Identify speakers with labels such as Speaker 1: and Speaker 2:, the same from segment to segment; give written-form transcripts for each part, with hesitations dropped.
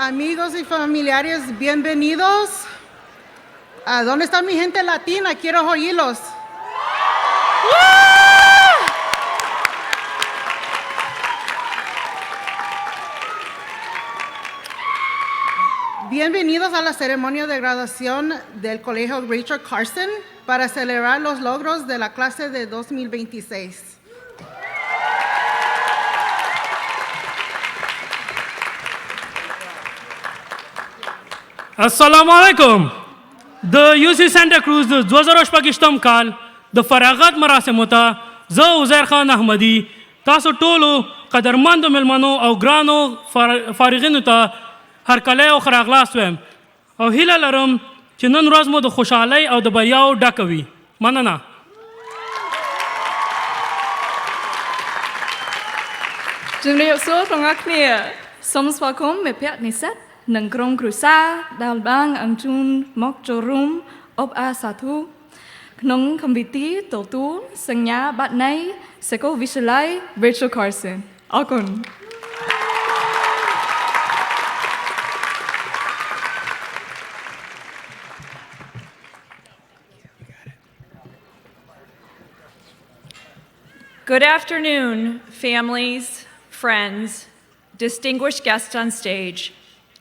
Speaker 1: Amigos y familiares, bienvenidos. ¿Dónde está mi gente latina? Quiero oírlos. Bienvenidos a la ceremonia de graduación del Colegio Rachel Carson para celebrar los logros de la clase de 2026.
Speaker 2: Assalamu alaikum. The UC Santa Cruz the 2018 کال د فراغت مراسمو ته زه عزیر خان احمدي تاسو ټولو قدرمندو ملمنو او ګرانو فارغینو ته هرکلی او ښه راغلاست وایم او هیله لرم چې نن ورځ مو د خوشحالۍ او د بریاو ډکه وي. مننه.
Speaker 3: ជំរាបសួរបងប្អូនគ្នាសូមស្វាគមន៍មិត្តភក្តិនិស្សិតនិងក្រុមគ្រួសារដែលបានអញ្ជើញមកចូលរួមអបអរសាទរក្នុងកម្មវិធីទទួលសញ្ញាបត្រនៃសាកលវិទ្យាល័យ Rachel Carson អរគុណ
Speaker 4: Good afternoon, families, friends, distinguished guests on stage,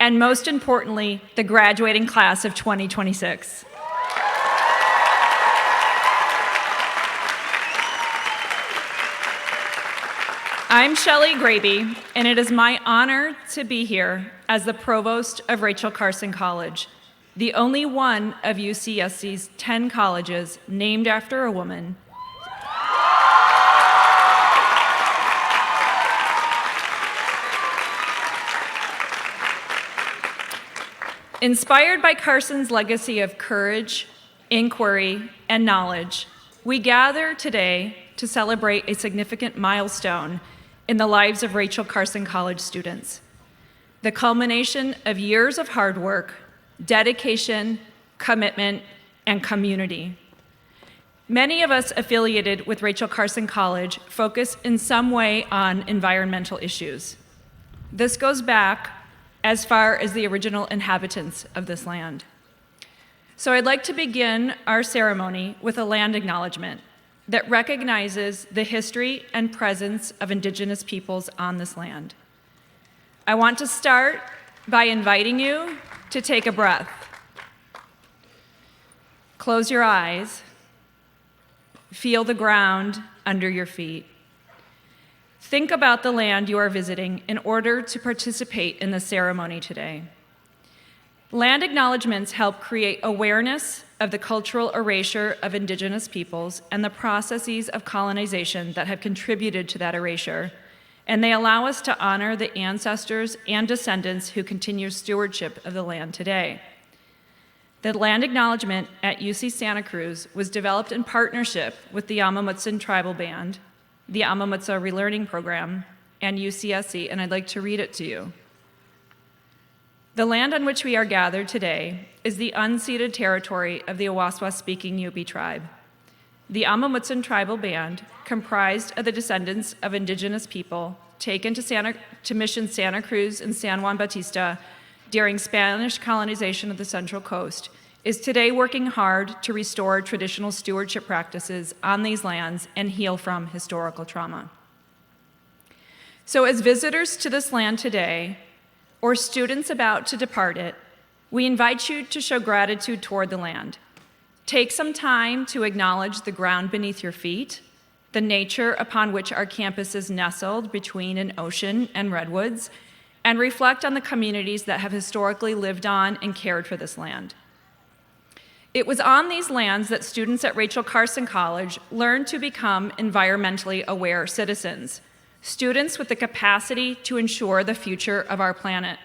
Speaker 4: and most importantly, the graduating class of 2026. I'm Shelley Graby, and it is my honor to be here as the provost of Rachel Carson College, the only one of UCSC's 10 colleges named after a woman. Inspired by Carson's legacy of courage, inquiry, and knowledge, we gather today to celebrate a significant milestone in the lives of Rachel Carson College students, the culmination of years of hard work, dedication, commitment, and community. Many of us affiliated with Rachel Carson College focus in some way on environmental issues. This goes back as far as the original inhabitants of this land. So I'd like to begin our ceremony with a land acknowledgement that recognizes the history and presence of Indigenous peoples on this land. I want to start by inviting you to take a breath. Close your eyes. Feel the ground under your feet. Think about the land you are visiting in order to participate in the ceremony today. Land acknowledgements help create awareness of the cultural erasure of Indigenous peoples and the processes of colonization that have contributed to that erasure, and they allow us to honor the ancestors and descendants who continue stewardship of the land today. The land acknowledgement at UC Santa Cruz was developed in partnership with the Amamutsan Tribal Band, the Amamutsa Relearning Program, and UCSC, and I'd like to read it to you. The land on which we are gathered today is the unceded territory of the Awaswas-speaking Yupi tribe. The Amamutsan Tribal Band, comprised of the descendants of Indigenous people taken to Mission Santa Cruz and San Juan Bautista during Spanish colonization of the Central Coast, is today working hard to restore traditional stewardship practices on these lands and heal from historical trauma. So as visitors to this land today, or students about to depart it, we invite you to show gratitude toward the land. Take some time to acknowledge the ground beneath your feet, the nature upon which our campus is nestled between an ocean and redwoods, and reflect on the communities that have historically lived on and cared for this land. It was on these lands that students at Rachel Carson College learned to become environmentally aware citizens, students with the capacity to ensure the future of our planet.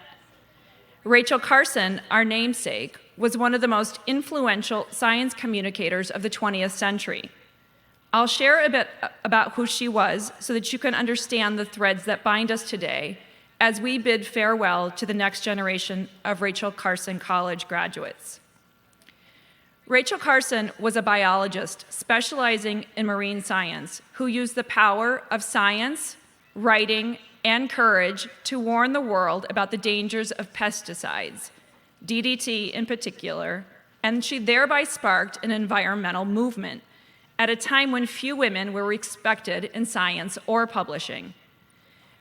Speaker 4: Rachel Carson, our namesake, was one of the most influential science communicators of the 20th century. I'll share a bit about who she was so that you can understand the threads that bind us today as we bid farewell to the next generation of Rachel Carson College graduates. Rachel Carson was a biologist specializing in marine science who used the power of science, writing, and courage to warn the world about the dangers of pesticides, DDT in particular, and she thereby sparked an environmental movement at a time when few women were respected in science or publishing.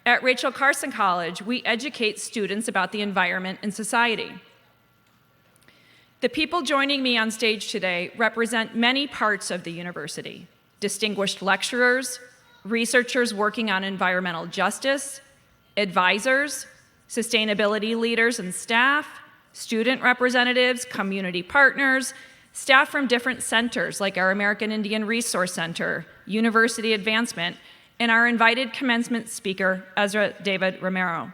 Speaker 4: At Rachel Carson College, we educate students about the environment and society. The people joining me on stage today represent many parts of the university: distinguished lecturers, researchers working on environmental justice, advisors, sustainability leaders and staff, student representatives, community partners, staff from different centers like our American Indian Resource Center, University Advancement, and our invited commencement speaker, Ezra David Romero.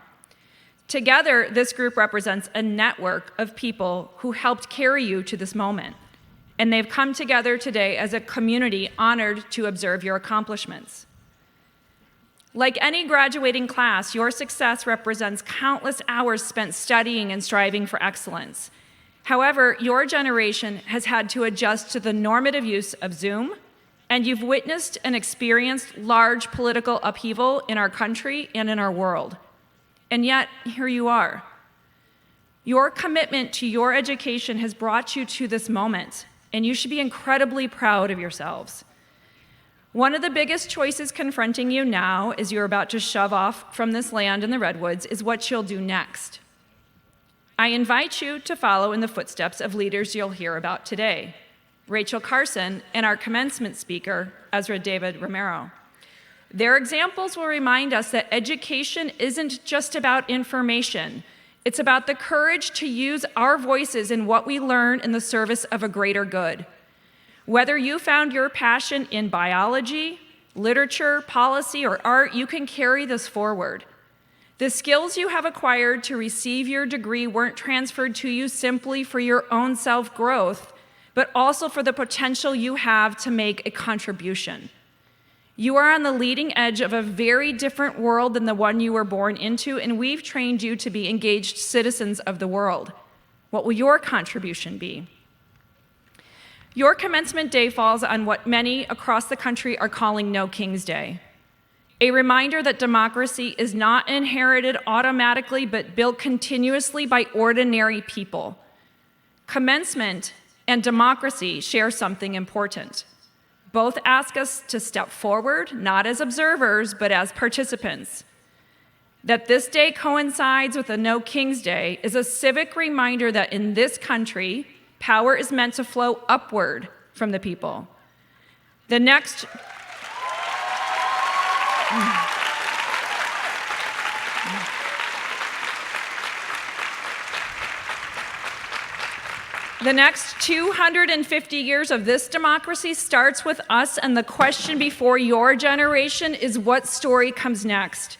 Speaker 4: Together, this group represents a network of people who helped carry you to this moment, and they've come together today as a community honored to observe your accomplishments. Like any graduating class, your success represents countless hours spent studying and striving for excellence. However, your generation has had to adjust to the normative use of Zoom, and you've witnessed and experienced large political upheaval in our country and in our world. And yet, here you are. Your commitment to your education has brought you to this moment, and you should be incredibly proud of yourselves. One of the biggest choices confronting you now, as you're about to shove off from this land in the Redwoods, is what you'll do next. I invite you to follow in the footsteps of leaders you'll hear about today: Rachel Carson and our commencement speaker, Ezra David Romero. Their examples will remind us that education isn't just about information. It's about the courage to use our voices in what we learn in the service of a greater good. Whether you found your passion in biology, literature, policy, or art, you can carry this forward. The skills you have acquired to receive your degree weren't transferred to you simply for your own self-growth, but also for the potential you have to make a contribution. You are on the leading edge of a very different world than the one you were born into, and we've trained you to be engaged citizens of the world. What will your contribution be? Your commencement day falls on what many across the country are calling No King's Day, a reminder that democracy is not inherited automatically but built continuously by ordinary people. Commencement and democracy share something important. Both ask us to step forward, not as observers, but as participants. That this day coincides with a No King's Day is a civic reminder that in this country, power is meant to flow upward from the people. The next 250 years of this democracy starts with us, and the question before your generation is, what story comes next?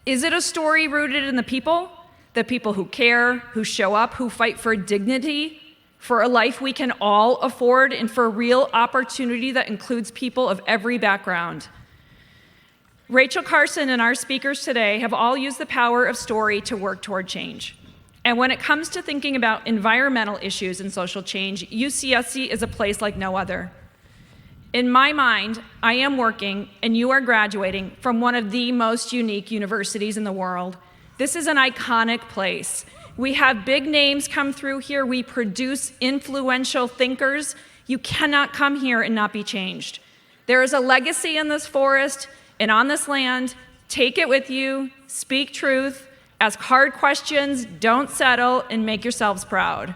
Speaker 4: Is it a story rooted in the people who care, who show up, who fight for dignity, for a life we can all afford, and for real opportunity that includes people of every background? Rachel Carson and our speakers today have all used the power of story to work toward change. And when it comes to thinking about environmental issues and social change, UCSC is a place like no other. In my mind, I am working, and you are graduating from one of the most unique universities in the world. This is an iconic place. We have big names come through here. We produce influential thinkers. You cannot come here and not be changed. There is a legacy in this forest and on this land. Take it with you, speak truth, ask hard questions, don't settle, and make yourselves proud.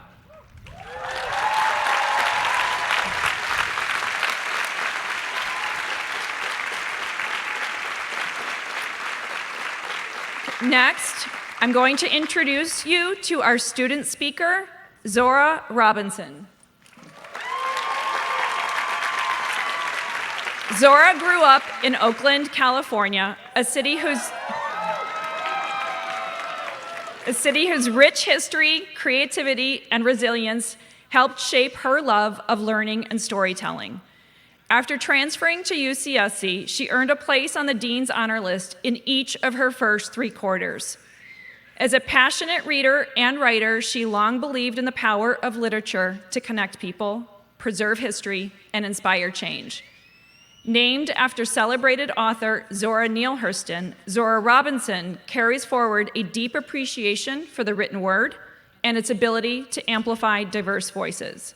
Speaker 4: Next, I'm going to introduce you to our student speaker, Zora Robinson. Zora grew up in Oakland, California, a city whose rich history, creativity, and resilience helped shape her love of learning and storytelling. After transferring to UCSC, she earned a place on the Dean's Honor List in each of her first 3 quarters. As a passionate reader and writer, she long believed in the power of literature to connect people, preserve history, and inspire change. Named after celebrated author Zora Neale Hurston, Zora Robinson carries forward a deep appreciation for the written word and its ability to amplify diverse voices.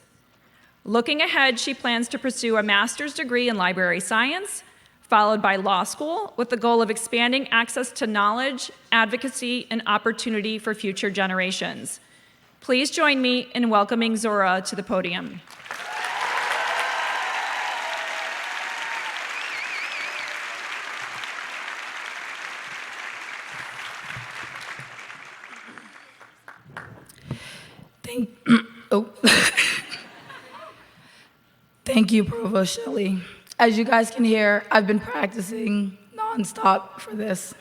Speaker 4: Looking ahead, she plans to pursue a master's degree in library science, followed by law school, with the goal of expanding access to knowledge, advocacy, and opportunity for future generations. Please join me in welcoming Zora to the podium.
Speaker 5: Thank you, Provost Shelley. As you guys can hear, I've been practicing nonstop for this.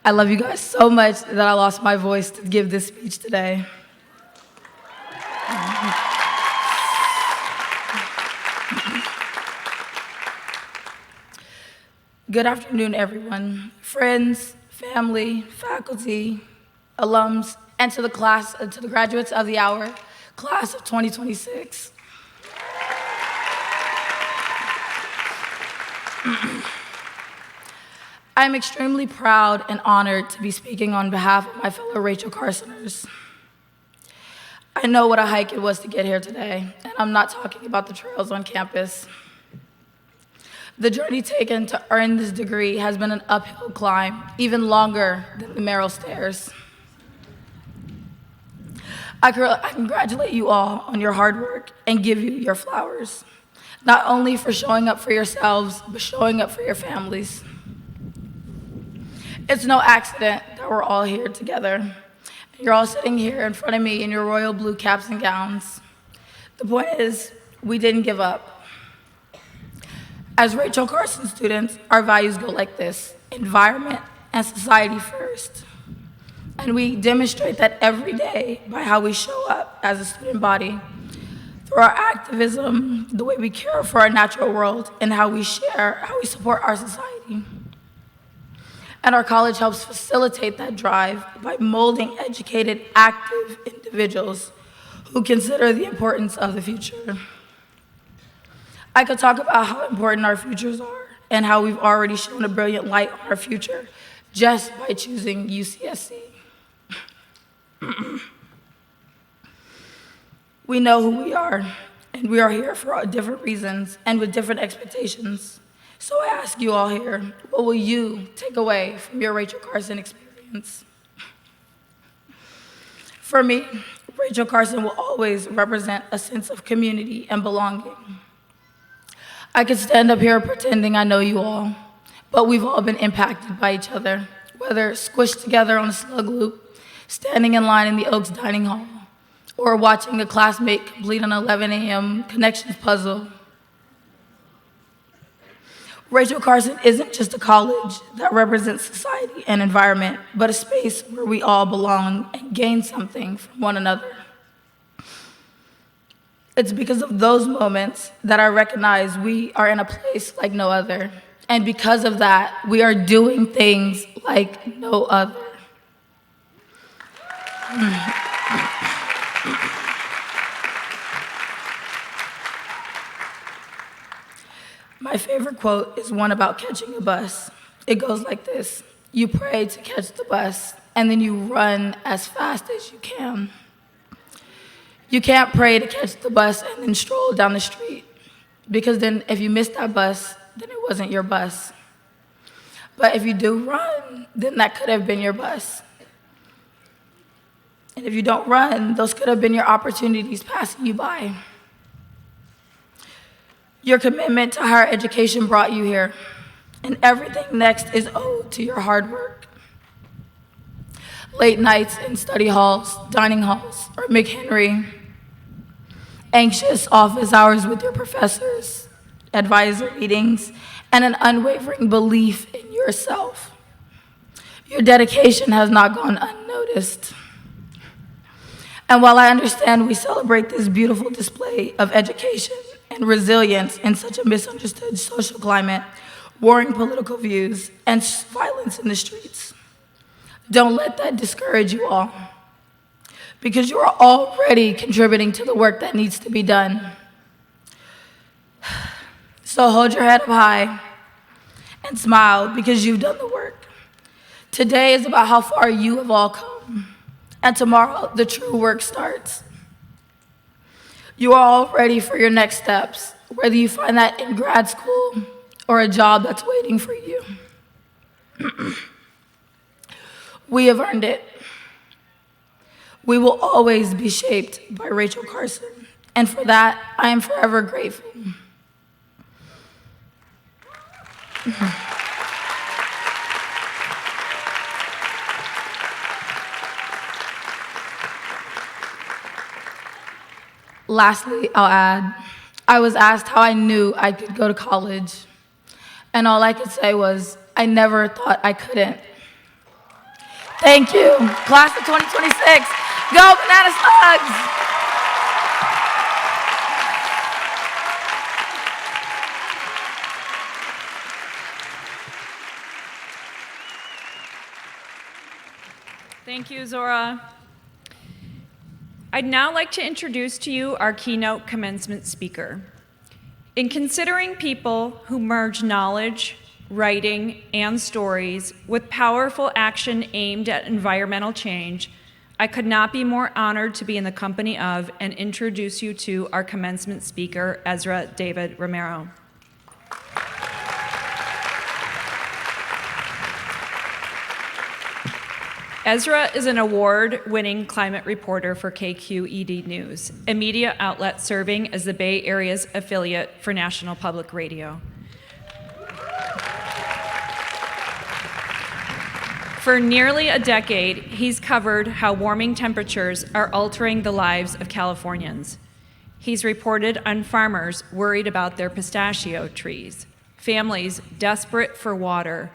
Speaker 5: I love you guys so much that I lost my voice to give this speech today. Good afternoon, everyone. Friends, family, faculty, alums, and to the graduates of the hour, class of 2026. I'm extremely proud and honored to be speaking on behalf of my fellow Rachel Carsoners. I know what a hike it was to get here today, and I'm not talking about the trails on campus. The journey taken to earn this degree has been an uphill climb, even longer than the Merrill stairs. I congratulate you all on your hard work and give you your flowers, not only for showing up for yourselves, but showing up for your families. It's no accident that we're all here together. You're all sitting here in front of me in your royal blue caps and gowns. The point is, we didn't give up. As Rachel Carson students, our values go like this: environment and society first. And we demonstrate that every day by how we show up as a student body, through our activism, the way we care for our natural world, and how we support our society. And our college helps facilitate that drive by molding educated, active individuals who consider the importance of the future. I could talk about how important our futures are and how we've already shown a brilliant light on our future just by choosing UCSC. We know who we are, and we are here for different reasons and with different expectations. So I ask you all here, what will you take away from your Rachel Carson experience? For me, Rachel Carson will always represent a sense of community and belonging. I could stand up here pretending I know you all, but we've all been impacted by each other, whether squished together on a slug loop, standing in line in the Oaks dining hall, or watching a classmate complete an 11 a.m. connections puzzle. Rachel Carson isn't just a college that represents society and environment, but a space where we all belong and gain something from one another. It's because of those moments that I recognize we are in a place like no other. And because of that, we are doing things like no other. My favorite quote is one about catching a bus. It goes like this: you pray to catch the bus, and then you run as fast as you can. You can't pray to catch the bus and then stroll down the street, because then if you miss that bus, then it wasn't your bus. But if you do run, then that could have been your bus. And if you don't run, those could have been your opportunities passing you by. Your commitment to higher education brought you here, and everything next is owed to your hard work. Late nights in study halls, dining halls, or McHenry, anxious office hours with your professors, advisor meetings, and an unwavering belief in yourself. Your dedication has not gone unnoticed. And while I understand we celebrate this beautiful display of education and resilience in such a misunderstood social climate, warring political views, and violence in the streets, don't let that discourage you all, because you are already contributing to the work that needs to be done. So hold your head up high and smile because you've done the work. Today is about how far you have all come, and tomorrow the true work starts. You are all ready for your next steps, whether you find that in grad school or a job that's waiting for you. We have earned it. We will always be shaped by Rachel Carson, and for that, I am forever grateful. Lastly, I'll add, I was asked how I knew I could go to college, and all I could say was, I never thought I couldn't. Thank you, class of 2026. Go Banana Slugs!
Speaker 4: Thank you, Zora. I'd now like to introduce to you our keynote commencement speaker. In considering people who merge knowledge, writing, and stories with powerful action aimed at environmental change, I could not be more honored to be in the company of and introduce you to our commencement speaker, Ezra David Romero. Ezra is an award-winning climate reporter for KQED News, a media outlet serving as the Bay Area's affiliate for National Public Radio. For nearly a decade, he's covered how warming temperatures are altering the lives of Californians. He's reported on farmers worried about their pistachio trees, families desperate for water,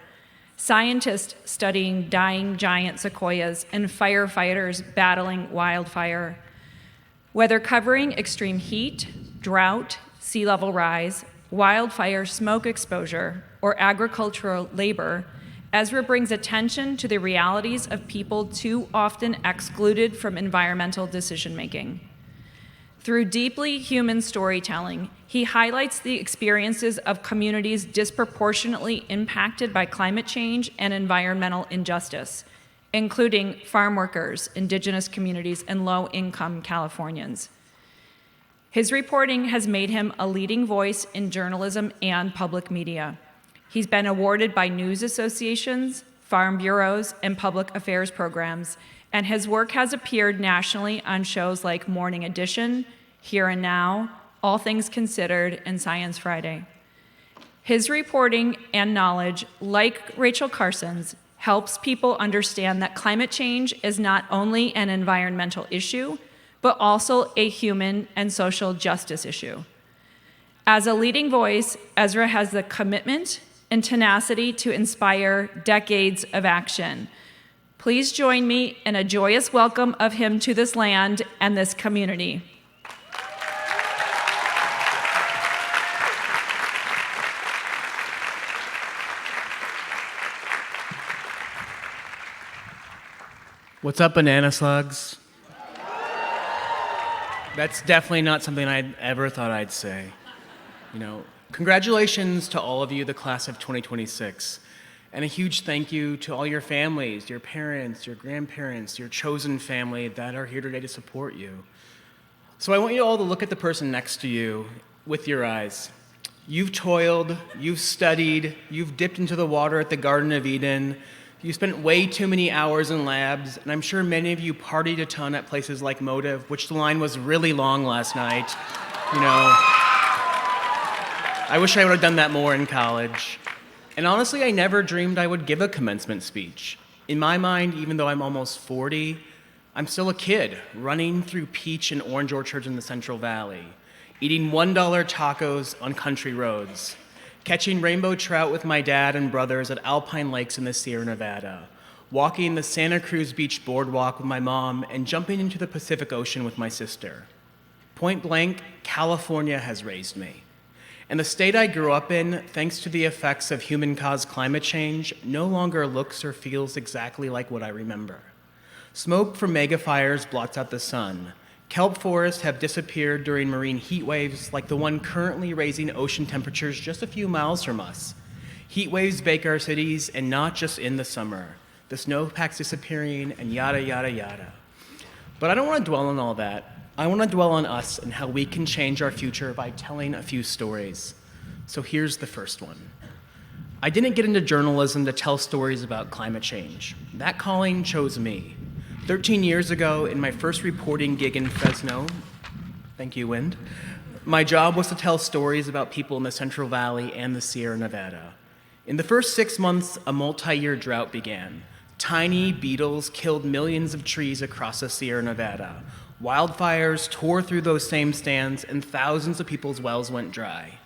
Speaker 4: scientists studying dying giant sequoias, and firefighters battling wildfire. Whether covering extreme heat, drought, sea level rise, wildfire smoke exposure, or agricultural labor, Ezra brings attention to the realities of people too often excluded from environmental decision-making. Through deeply human storytelling, he highlights the experiences of communities disproportionately impacted by climate change and environmental injustice, including farm workers, indigenous communities, and low-income Californians. His reporting has made him a leading voice in journalism and public media. He's been awarded by news associations, farm bureaus, and public affairs programs, and his work has appeared nationally on shows like Morning Edition, Here and Now, All Things Considered, and Science Friday. His reporting and knowledge, like Rachel Carson's, helps people understand that climate change is not only an environmental issue, but also a human and social justice issue. As a leading voice, Ezra has the commitment and tenacity to inspire decades of action. Please join me in a joyous welcome of him to this land and this community.
Speaker 6: What's up, banana slugs? That's definitely not something I'd ever thought I'd say. Congratulations to all of you, the class of 2026. And a huge thank you to all your families, your parents, your grandparents, your chosen family that are here today to support you. So I want you all to look at the person next to you with your eyes. You've toiled, you've studied, you've dipped into the water at the Garden of Eden, you spent way too many hours in labs, and I'm sure many of you partied a ton at places like Motive, which the line was really long last night. I wish I would have done that more in college. And honestly, I never dreamed I would give a commencement speech. In my mind, even though I'm almost 40, I'm still a kid running through peach and orange orchards in the Central Valley, eating $1 tacos on country roads, catching rainbow trout with my dad and brothers at alpine lakes in the Sierra Nevada, walking the Santa Cruz beach boardwalk with my mom, and jumping into the Pacific Ocean with my sister. Point blank, California has raised me. And the state I grew up in, thanks to the effects of human-caused climate change, no longer looks or feels exactly like what I remember. Smoke from mega fires blots out the sun. Kelp forests have disappeared during marine heat waves like the one currently raising ocean temperatures just a few miles from us. Heat waves bake our cities, and not just in the summer. The snowpack's disappearing, and yada, yada, yada. But I don't want to dwell on all that. I want to dwell on us and how we can change our future by telling a few stories. So here's the first one. I didn't get into journalism to tell stories about climate change. That calling chose me. 13 years ago, in my first reporting gig in Fresno, thank you, Wind, my job was to tell stories about people in the Central Valley and the Sierra Nevada. In the first 6 months, a multi-year drought began. Tiny beetles killed millions of trees across the Sierra Nevada. Wildfires tore through those same stands, and thousands of people's wells went dry.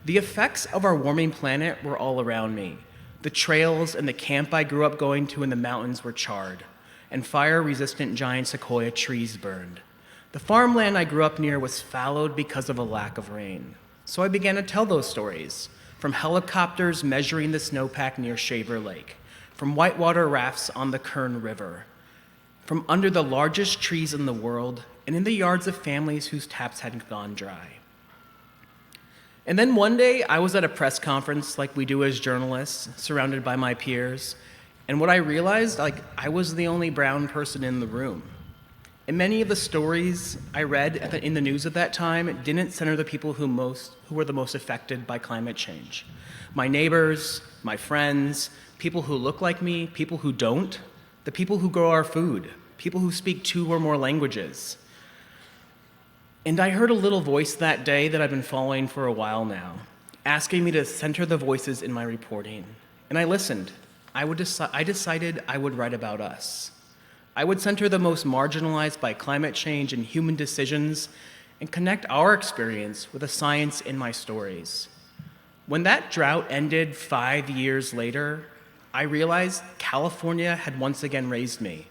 Speaker 6: The effects of our warming planet were all around me. The trails and the camp I grew up going to in the mountains were charred, and fire-resistant giant sequoia trees burned. The farmland I grew up near was fallowed because of a lack of rain. So I began to tell those stories, from helicopters measuring the snowpack near Shaver Lake, from whitewater rafts on the Kern River, from under the largest trees in the world, and in the yards of families whose taps hadn't gone dry. And then one day, I was at a press conference like we do as journalists, surrounded by my peers, and what I realized, I was the only brown person in the room. And many of the stories I read in the news at that time didn't center the people who were the most affected by climate change. My neighbors, my friends, people who look like me, people who don't, the people who grow our food, people who speak 2 or more languages. And I heard a little voice that day that I've been following for a while now, asking me to center the voices in my reporting. And I listened. I decided I would write about us. I would center the most marginalized by climate change and human decisions and connect our experience with the science in my stories. When that drought ended 5 years later, I realized California had once again raised me.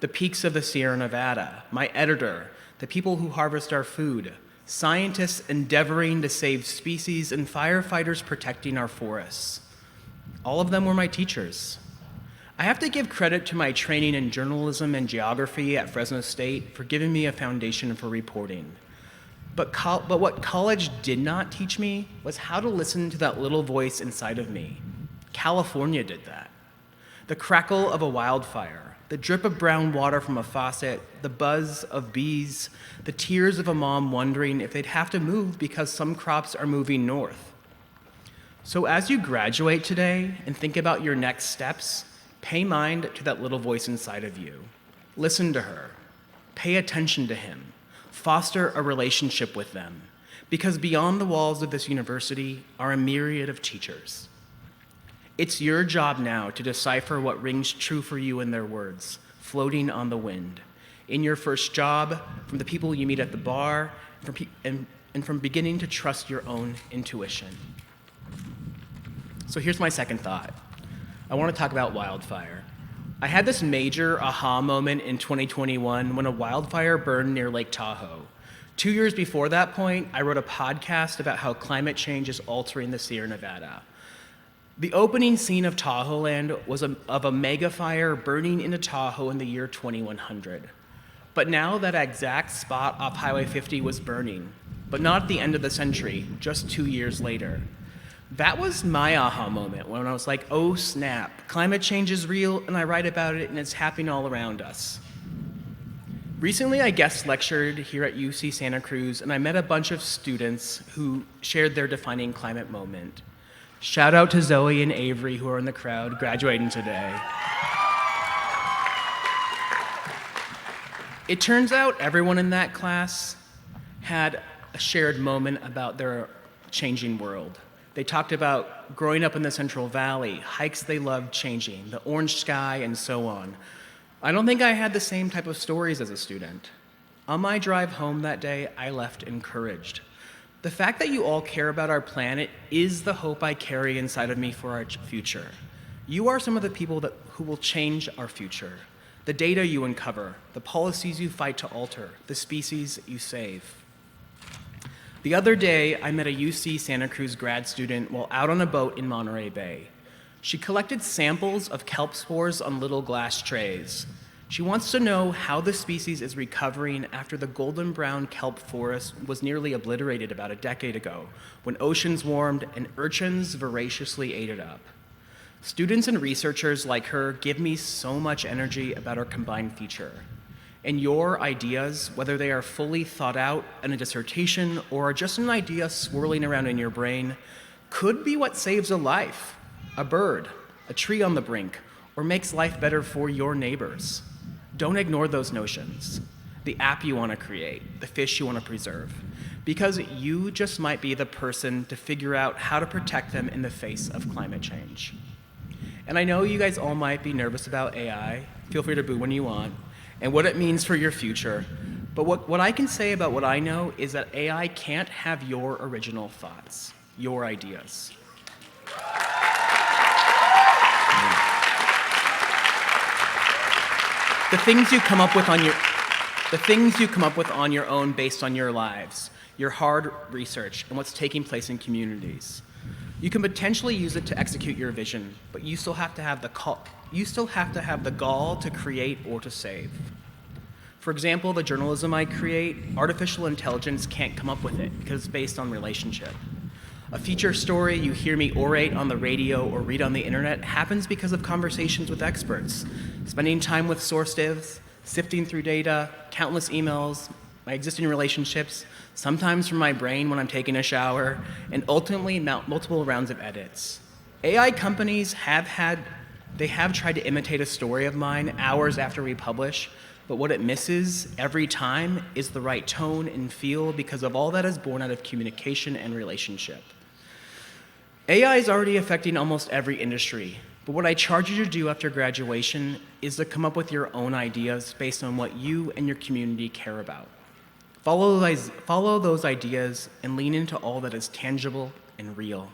Speaker 6: The peaks of the Sierra Nevada, my editor, the people who harvest our food, scientists endeavoring to save species, and firefighters protecting our forests. All of them were my teachers. I have to give credit to my training in journalism and geography at Fresno State for giving me a foundation for reporting. But what college did not teach me was how to listen to that little voice inside of me. California did that. The crackle of a wildfire, the drip of brown water from a faucet, the buzz of bees, the tears of a mom wondering if they'd have to move because some crops are moving north. So as you graduate today and think about your next steps, pay mind to that little voice inside of you. Listen to her. Pay attention to him. Foster a relationship with them. Because beyond the walls of this university are a myriad of teachers. It's your job now to decipher what rings true for you in their words, floating on the wind. In your first job, from the people you meet at the bar, and from beginning to trust your own intuition. So here's my second thought. I want to talk about wildfire. I had this major aha moment in 2021 when a wildfire burned near Lake Tahoe. 2 years before that point, I wrote a podcast about how climate change is altering the Sierra Nevada. The opening scene of Tahoe Land was of a mega fire burning into Tahoe in the year 2100. But now that exact spot off Highway 50 was burning, but not at the end of the century, just 2 years later. That was my aha moment when I was like, oh snap, climate change is real and I write about it and it's happening all around us. Recently, I guest lectured here at UC Santa Cruz and I met a bunch of students who shared their defining climate moment. Shout out to Zoe and Avery who are in the crowd graduating today. It turns out everyone in that class had a shared moment about their changing world. They talked about growing up in the Central Valley, hikes they loved changing, the orange sky, and so on. I don't think I had the same type of stories as a student. On my drive home that day, I left encouraged. The fact that you all care about our planet is the hope I carry inside of me for our future. You are some of the people who will change our future. The data you uncover, the policies you fight to alter, the species you save. The other day, I met a UC Santa Cruz grad student while out on a boat in Monterey Bay. She collected samples of kelp spores on little glass trays. She wants to know how the species is recovering after the golden brown kelp forest was nearly obliterated about a decade ago, when oceans warmed and urchins voraciously ate it up. Students and researchers like her give me so much energy about our combined future. And your ideas, whether they are fully thought out in a dissertation or are just an idea swirling around in your brain, could be what saves a life, a bird, a tree on the brink, or makes life better for your neighbors. Don't ignore those notions. The app you want to create, the fish you want to preserve, because you just might be the person to figure out how to protect them in the face of climate change. And I know you guys all might be nervous about AI. Feel free to boo when you want, and what it means for your future. But what I can say about what I know is that AI can't have your original thoughts, your ideas. The things you come up with on your own based on your lives, your hard research, and what's taking place in communities. You can potentially use it to execute your vision, but you still have to have the gall to create or to save. For example, the journalism I create, artificial intelligence can't come up with it because it's based on relationship. A feature story you hear me orate on the radio or read on the internet happens because of conversations with experts, spending time with source divs, sifting through data, countless emails, my existing relationships, sometimes from my brain when I'm taking a shower, and ultimately multiple rounds of edits. AI companies have tried to imitate a story of mine hours after we publish, but what it misses every time is the right tone and feel because of all that is born out of communication and relationship. AI is already affecting almost every industry, but what I charge you to do after graduation is to come up with your own ideas based on what you and your community care about. Follow those ideas and lean into all that is tangible and real.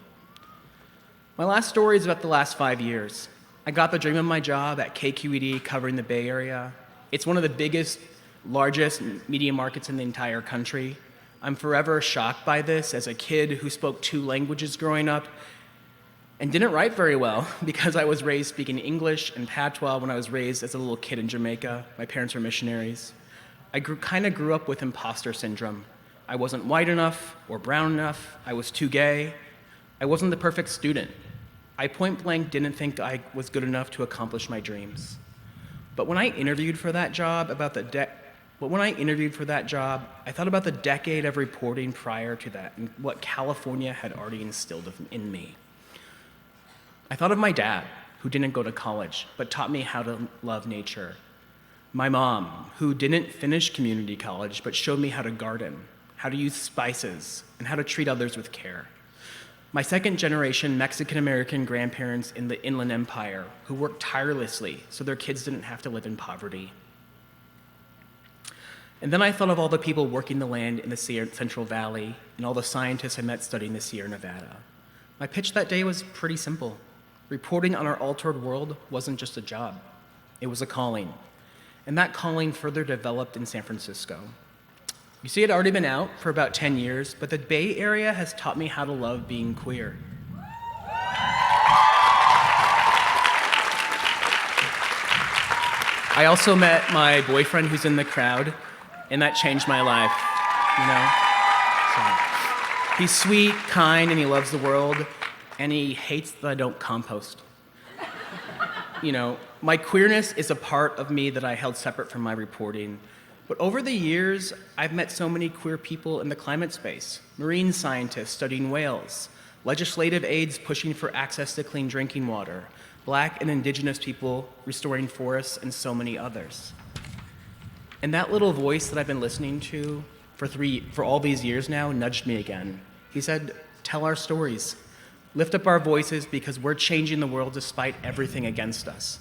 Speaker 6: My last story is about the last 5 years. I got the dream of my job at KQED covering the Bay Area. It's one of the biggest, largest media markets in the entire country. I'm forever shocked by this as a kid who spoke 2 languages growing up and didn't write very well because I was raised speaking English and Patois when I was raised as a little kid in Jamaica. My parents were missionaries. I kind of grew up with imposter syndrome. I wasn't white enough or brown enough. I was too gay. I wasn't the perfect student. I point blank didn't think I was good enough to accomplish my dreams. But when I interviewed for that job, I thought about the decade of reporting prior to that and what California had already instilled in me. I thought of my dad, who didn't go to college, but taught me how to love nature. My mom, who didn't finish community college, but showed me how to garden, how to use spices, and how to treat others with care. My second-generation Mexican-American grandparents in the Inland Empire, who worked tirelessly so their kids didn't have to live in poverty. And then I thought of all the people working the land in the Central Valley and all the scientists I met studying the Sierra Nevada. My pitch that day was pretty simple. Reporting on our altered world wasn't just a job. It was a calling. And that calling further developed in San Francisco. You see, it had already been out for about 10 years, but the Bay Area has taught me how to love being queer. I also met my boyfriend who's in the crowd, and that changed my life, So, he's sweet, kind, and he loves the world, and he hates that I don't compost. My queerness is a part of me that I held separate from my reporting. But over the years, I've met so many queer people in the climate space, marine scientists studying whales, legislative aides pushing for access to clean drinking water, Black and Indigenous people restoring forests, and so many others. And that little voice that I've been listening to for all these years now nudged me again. He said, tell our stories. Lift up our voices because we're changing the world despite everything against us.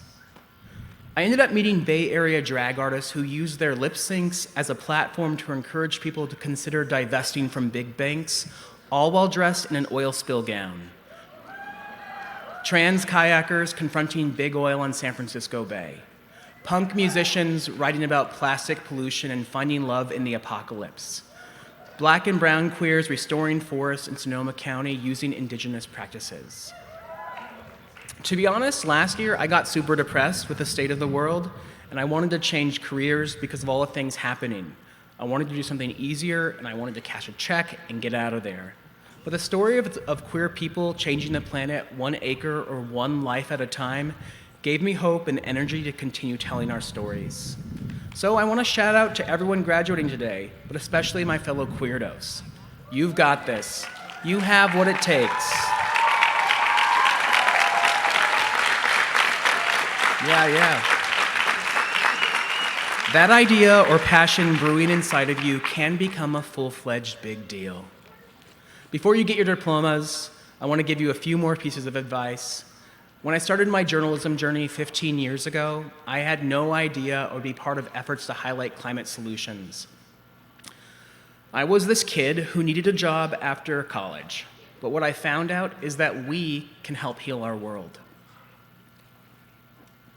Speaker 6: I ended up meeting Bay Area drag artists who used their lip syncs as a platform to encourage people to consider divesting from big banks, all while dressed in an oil spill gown. Trans kayakers confronting big oil on San Francisco Bay. Punk musicians writing about plastic pollution and finding love in the apocalypse. Black and brown queers restoring forests in Sonoma County using indigenous practices. To be honest, last year I got super depressed with the state of the world, and I wanted to change careers because of all the things happening. I wanted to do something easier, and I wanted to cash a check and get out of there. But the story of queer people changing the planet 1 acre or 1 life at a time gave me hope and energy to continue telling our stories. So I want to shout out to everyone graduating today, but especially my fellow queerdos. You've got this. You have what it takes. Yeah. That idea or passion brewing inside of you can become a full-fledged big deal. Before you get your diplomas, I want to give you a few more pieces of advice. When I started my journalism journey 15 years ago, I had no idea or be part of efforts to highlight climate solutions. I was this kid who needed a job after college, but what I found out is that we can help heal our world.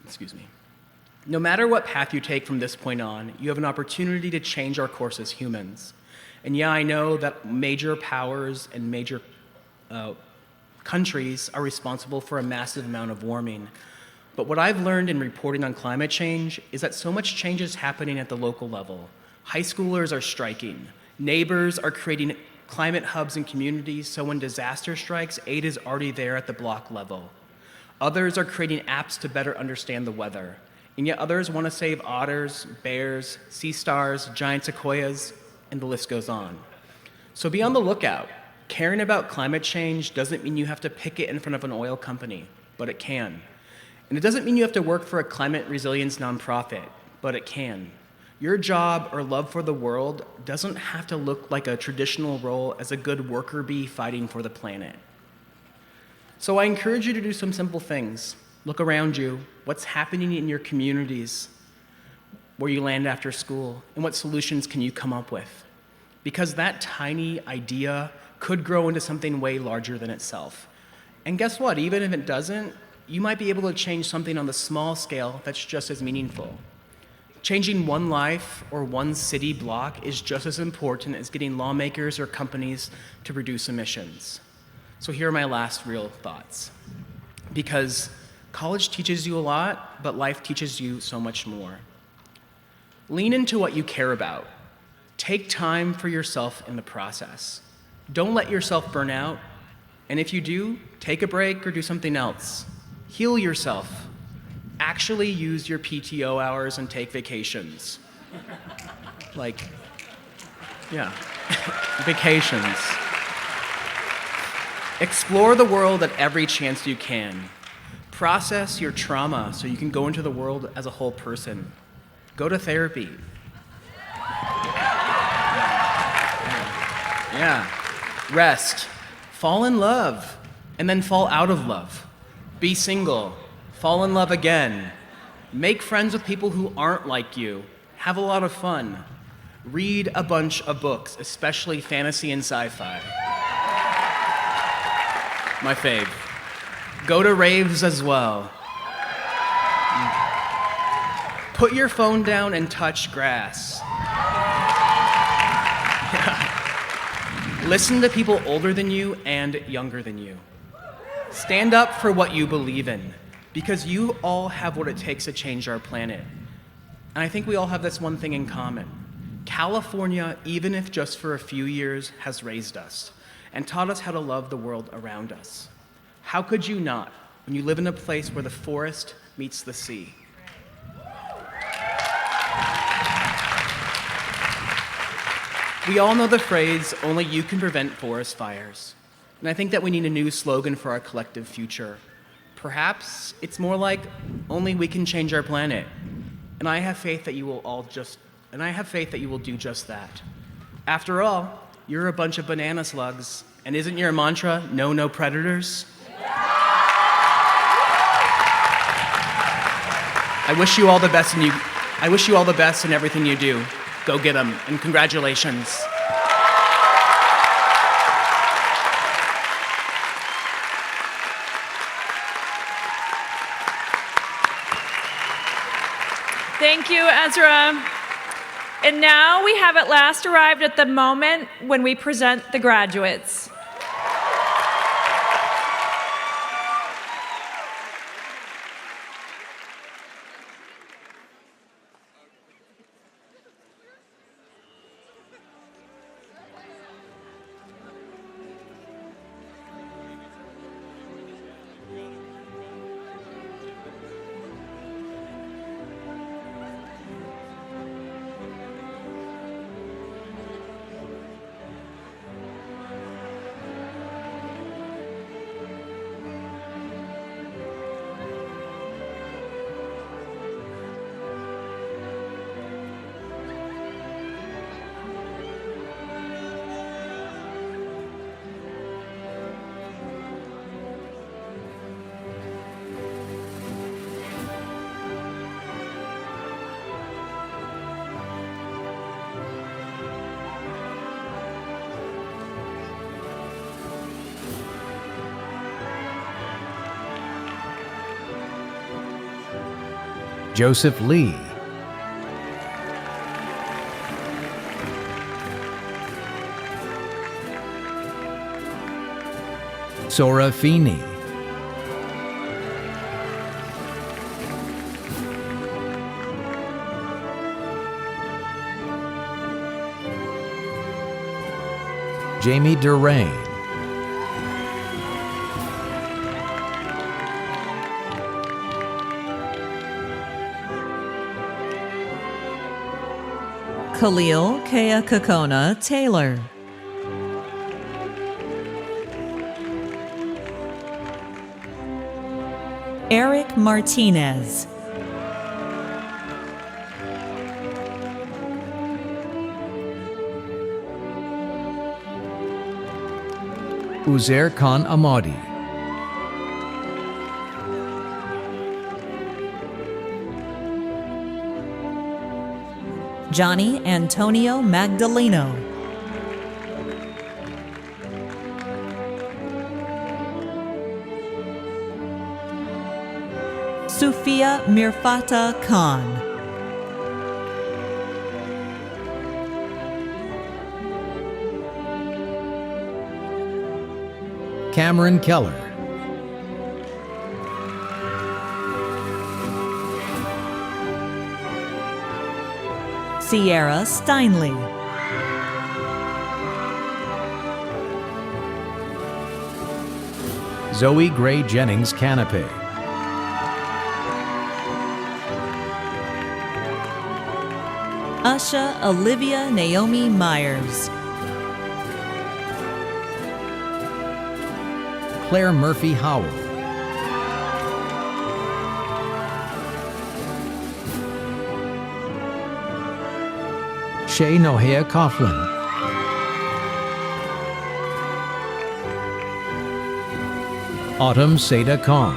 Speaker 6: Excuse me. No matter what path you take from this point on, you have an opportunity to change our course as humans. And yeah, I know that major powers and major countries are responsible for a massive amount of warming. But what I've learned in reporting on climate change is that so much change is happening at the local level. High schoolers are striking. Neighbors are creating climate hubs in communities, so when disaster strikes, aid is already there at the block level. Others are creating apps to better understand the weather. And yet others want to save otters, bears, sea stars, giant sequoias, and the list goes on. So be on the lookout. Caring about climate change doesn't mean you have to picket in front of an oil company, but it can. And it doesn't mean you have to work for a climate resilience nonprofit, but it can. Your job or love for the world doesn't have to look like a traditional role as a good worker bee fighting for the planet. So I encourage you to do some simple things. Look around you. What's happening in your communities, where you land after school, and what solutions can you come up with? Because that tiny idea could grow into something way larger than itself. And guess what? Even if it doesn't, you might be able to change something on the small scale that's just as meaningful. Changing 1 life or 1 city block is just as important as getting lawmakers or companies to reduce emissions. So here are my last real thoughts. Because college teaches you a lot, but life teaches you so much more. Lean into what you care about. Take time for yourself in the process. Don't let yourself burn out. And if you do, take a break or do something else. Heal yourself. Actually use your PTO hours and take vacations. Vacations. Explore the world at every chance you can. Process your trauma so you can go into the world as a whole person. Go to therapy. Rest. Fall in love, and then fall out of love. Be single. Fall in love again. Make friends with people who aren't like you. Have a lot of fun. Read a bunch of books, especially fantasy and sci-fi. My fave. Go to raves as well. Put your phone down and touch grass. Listen to people older than you and younger than you. Stand up for what you believe in, because you all have what it takes to change our planet. And I think we all have this one thing in common. California, even if just for a few years, has raised us and taught us how to love the world around us. How could you not when you live in a place where the forest meets the sea? We all know the phrase, "Only you can prevent forest fires." And I think that we need a new slogan for our collective future. Perhaps it's more like, "Only we can change our planet." And I have faith that you will do just that. After all, you're a bunch of banana slugs, and isn't your mantra, "No predators"? I wish you all the best in everything you do. Go get them, and congratulations.
Speaker 4: Thank you, Ezra. And now we have at last arrived at the moment when we present the graduates.
Speaker 7: Joseph Lee, Sora Feeney, Jamie Durain,
Speaker 8: Khalil Kea Kakona Taylor, Eric Martinez,
Speaker 7: Uzair Khan Amadi,
Speaker 8: Johnny Antonio Magdaleno, Sufia Mirfata Khan,
Speaker 7: Cameron Keller,
Speaker 8: Sierra Steinley,
Speaker 7: Zoe Gray Jennings Canapé,
Speaker 8: Usha Olivia Naomi Myers,
Speaker 7: Claire Murphy Howell, Shay Nohea Coughlin, Autumn Seda Kong,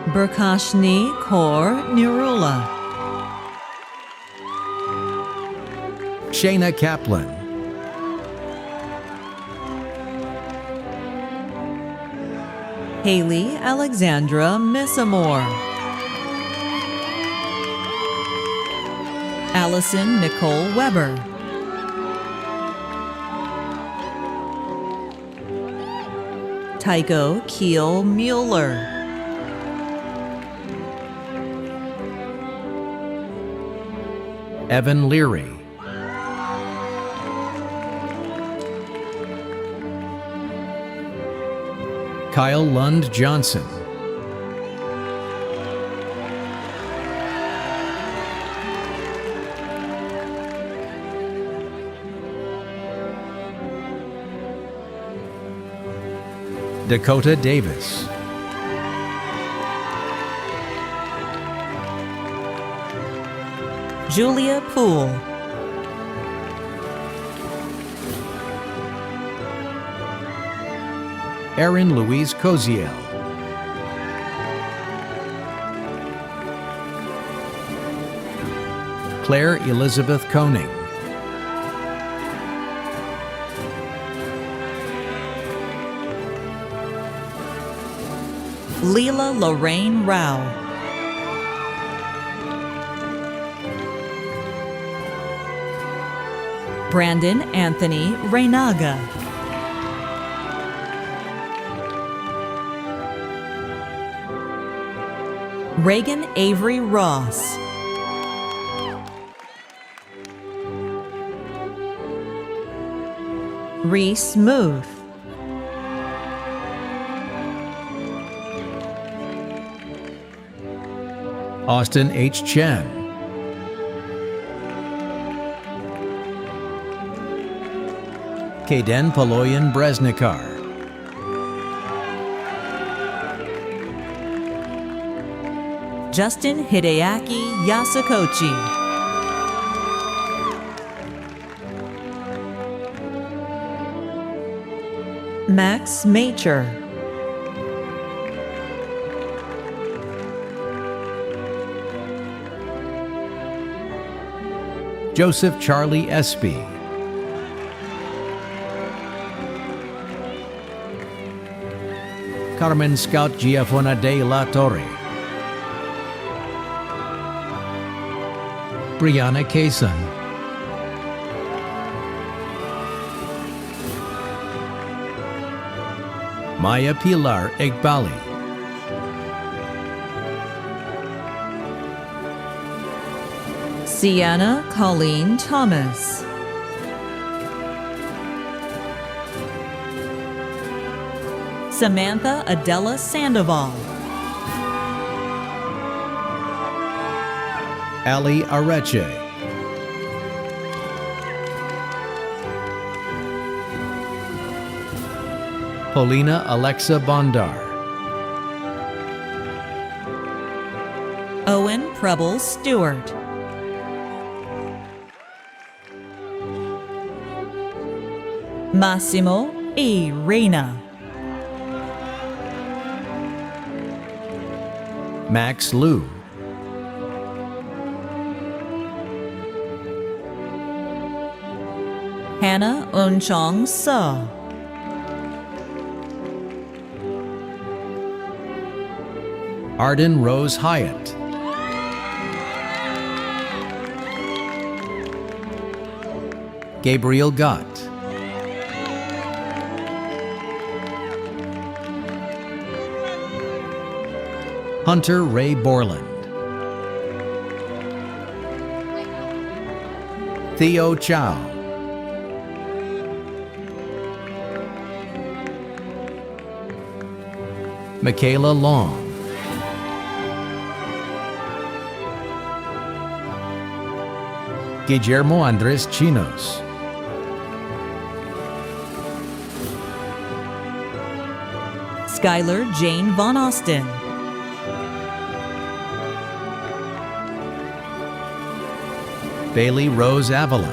Speaker 8: Burkashni Kaur Nirula,
Speaker 7: Shayna Kaplan,
Speaker 8: Haley Alexandra Missamore, Allison Nicole Weber, Tycho Keel Mueller,
Speaker 7: Evan Leary, Kyle Lund Johnson, Dakota Davis,
Speaker 8: Julia Poole,
Speaker 7: Erin Louise Koziel, Claire Elizabeth Koning,
Speaker 8: Leela Lorraine Rao, Brandon Anthony Reynaga, Reagan Avery Ross, Reese Muth,
Speaker 7: Austin H. Chen, Kaden Paloyan Bresnikar,
Speaker 8: Justin Hideaki Yasakochi, Max Macher,
Speaker 7: Joseph Charlie Espy, Carmen Scout Giafona de la Torre. Brianna Cason. Maya Pilar Iqbali.
Speaker 8: Sienna Colleen Thomas. Samantha Adela Sandoval.
Speaker 7: Ali Areche. Paulina Alexa Bondar.
Speaker 8: Owen Preble Stewart. Massimo E. Reina.
Speaker 7: Max Liu.
Speaker 8: Hannah Unchong So.
Speaker 7: Arden Rose Hyatt. Gabriel Gott. Hunter Ray Borland. Theo Chow. Michaela Long. Guillermo Andres Chinos.
Speaker 8: Skylar Jane Von Austin.
Speaker 7: Bailey Rose Avila.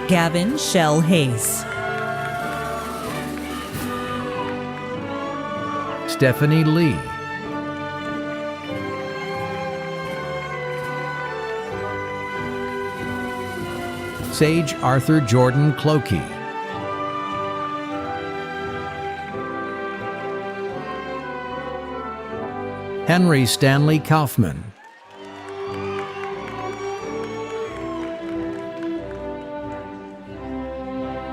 Speaker 8: Gavin Shell Hayes.
Speaker 7: Stephanie Lee. Sage Arthur Jordan Clokey. Henry Stanley Kaufman.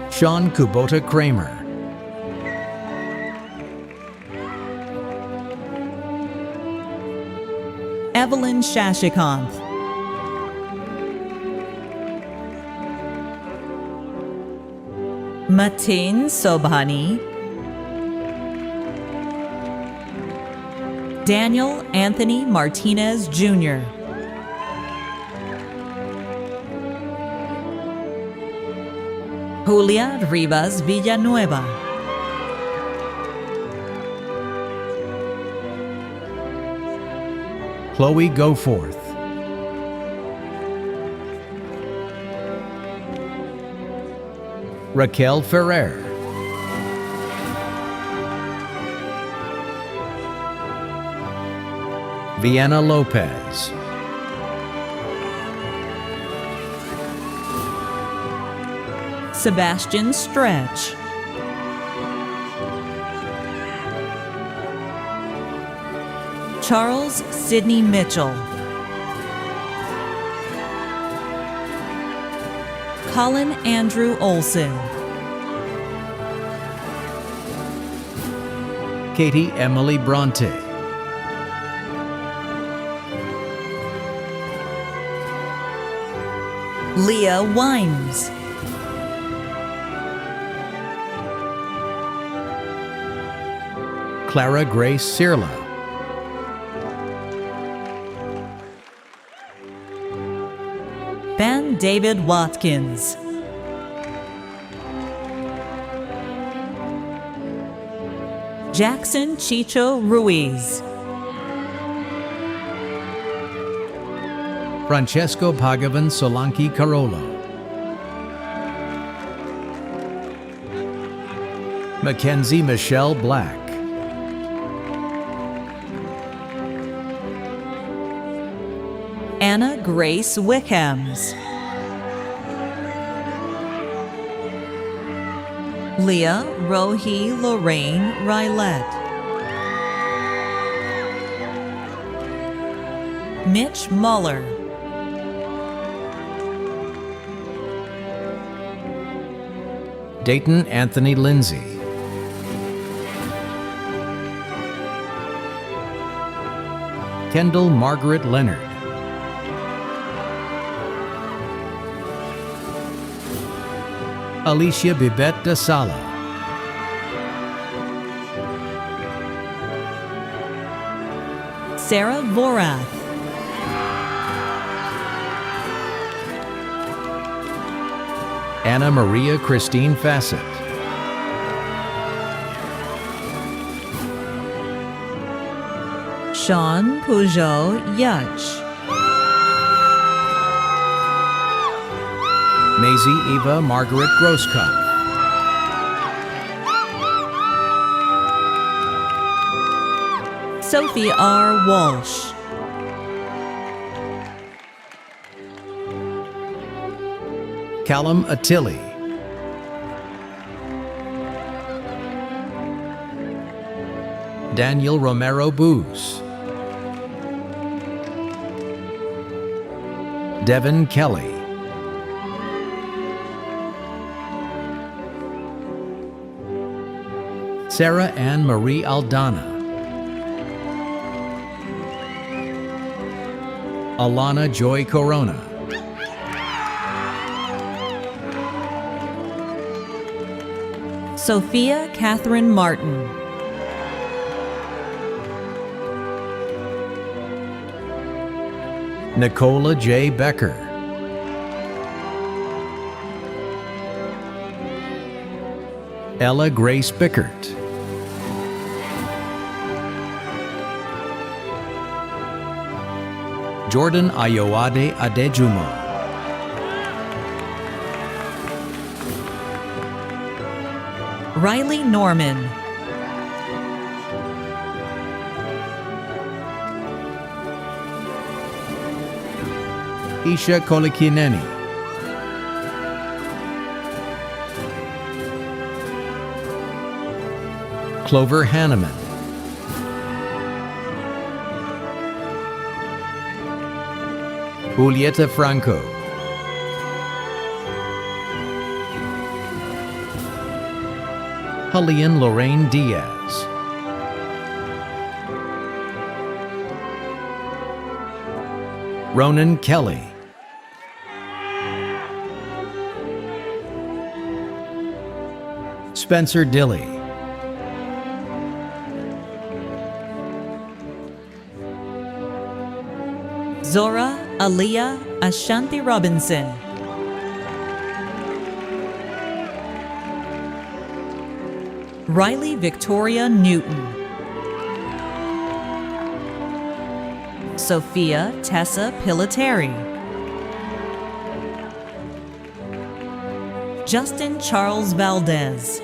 Speaker 7: Sean Kubota Kramer.
Speaker 8: Evelyn Shashikanth. Mateen Sobhani. Daniel Anthony Martinez Jr. Julia Rivas Villanueva.
Speaker 7: Chloe Goforth. Raquel Ferrer. Vienna Lopez.
Speaker 8: Sebastian Stretch. Charles Sidney Mitchell. Colin Andrew Olson.
Speaker 7: Katie Emily Bronte.
Speaker 8: Leah Wimes.
Speaker 7: Clara Grace Sirla.
Speaker 8: Ben David Watkins. Jackson Chicho Ruiz.
Speaker 7: Francesco Pagavan Solanki Carolo. Mackenzie Michelle Black.
Speaker 8: Anna Grace Wickhams. Leah Rohi Lorraine Rylette. Mitch Muller.
Speaker 7: Dayton Anthony Lindsay. Kendall Margaret Leonard. Alicia Bibette de Sala.
Speaker 8: Sarah Vorath.
Speaker 7: Anna Maria Christine Fassett.
Speaker 8: Sean Peugeot Yutch.
Speaker 7: Maisie Eva Margaret Grosskopf.
Speaker 8: Sophie R. Walsh.
Speaker 7: Callum Attili. Daniel Romero Booz. Devin Kelly. Sarah Ann Marie Aldana. Alana Joy Corona.
Speaker 8: Sophia Catherine Martin.
Speaker 7: Nicola J. Becker. Ella Grace Bickert. Jordan Ayoade Adejumo.
Speaker 8: Riley Norman.
Speaker 7: Isha Kolikineni. Clover Hanneman. Julieta Franco. Halian Lorraine Diaz. Ronan Kelly. Spencer Dilly.
Speaker 8: Zora Aliyah Ashanti Robinson. Riley Victoria Newton. Sophia Tessa Piliteri. Justin Charles Valdez.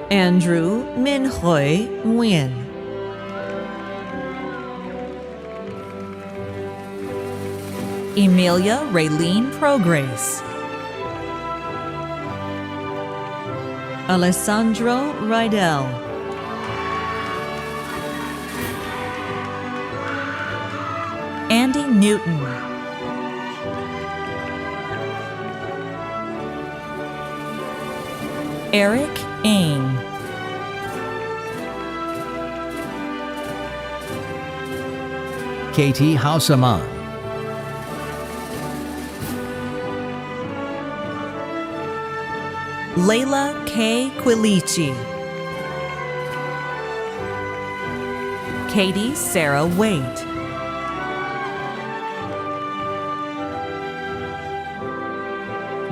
Speaker 8: Andrew Minhoy Nguyen. Emilia Raylene Progress. Alessandro Rydell. Andy Newton. Eric Ain.
Speaker 7: Katie Hausaman.
Speaker 8: Layla K. Quilici. Katie Sarah Waite.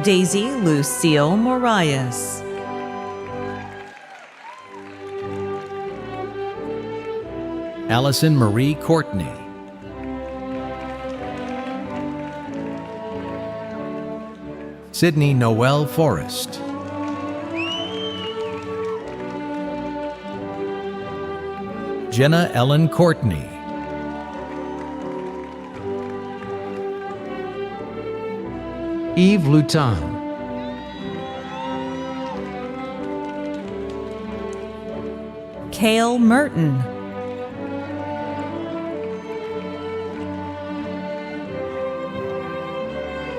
Speaker 8: Daisy Lucille Morias.
Speaker 7: Allison Marie Courtney. Sydney Noel Forrest. Jenna Ellen Courtney. Yves Lutan,
Speaker 8: Cale Merton,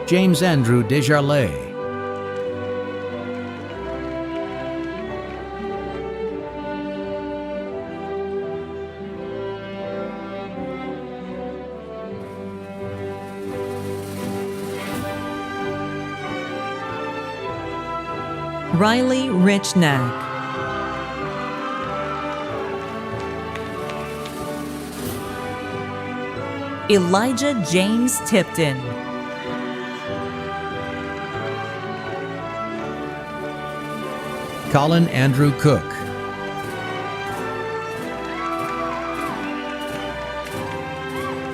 Speaker 7: James Andrew Desjarlais,
Speaker 8: Riley Richnack, Elijah James Tipton,
Speaker 7: Colin Andrew Cook,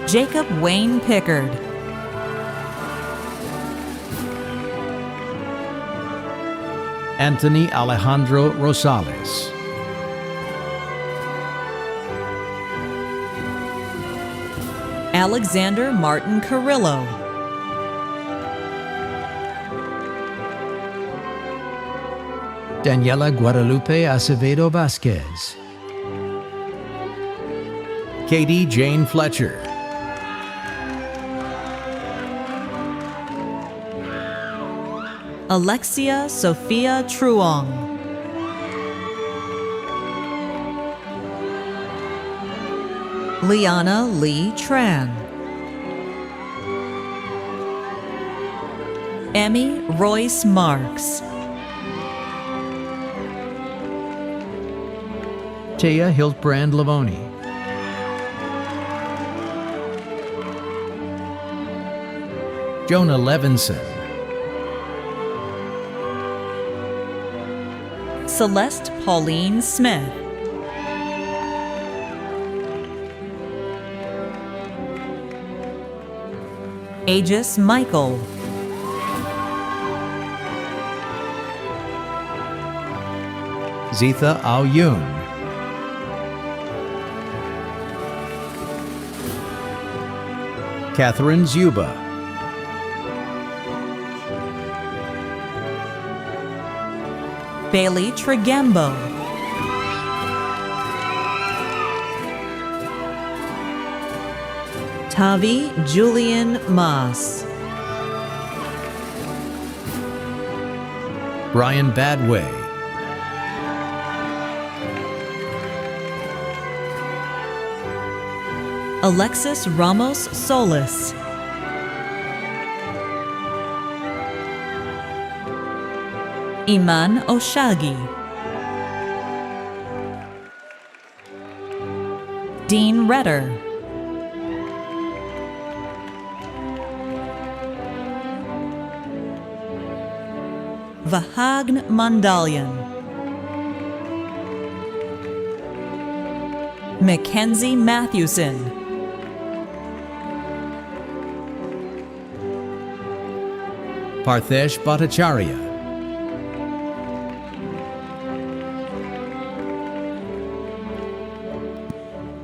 Speaker 8: Jacob Wayne Pickard,
Speaker 7: Anthony Alejandro Rosales,
Speaker 8: Alexander Martin Carrillo,
Speaker 7: Daniela Guadalupe Acevedo Vasquez, Katie Jane Fletcher,
Speaker 8: Alexia Sophia Truong, Liana Lee Tran, Emmy Royce Marks,
Speaker 7: Taya Hiltbrand Lavoni, Jonah Levinson,
Speaker 8: Celeste Pauline Smith, Aegis Michael,
Speaker 7: Zitha Ao Yoon, Catherine Zuba,
Speaker 8: Bailey Tregembo, Tavi Julian Moss,
Speaker 7: Brian Badway,
Speaker 8: Alexis Ramos Solis, Iman Oshagi, Dean Redder, Vahagn Mandalian, Mackenzie Mathewson,
Speaker 7: Parthesh Bhattacharya,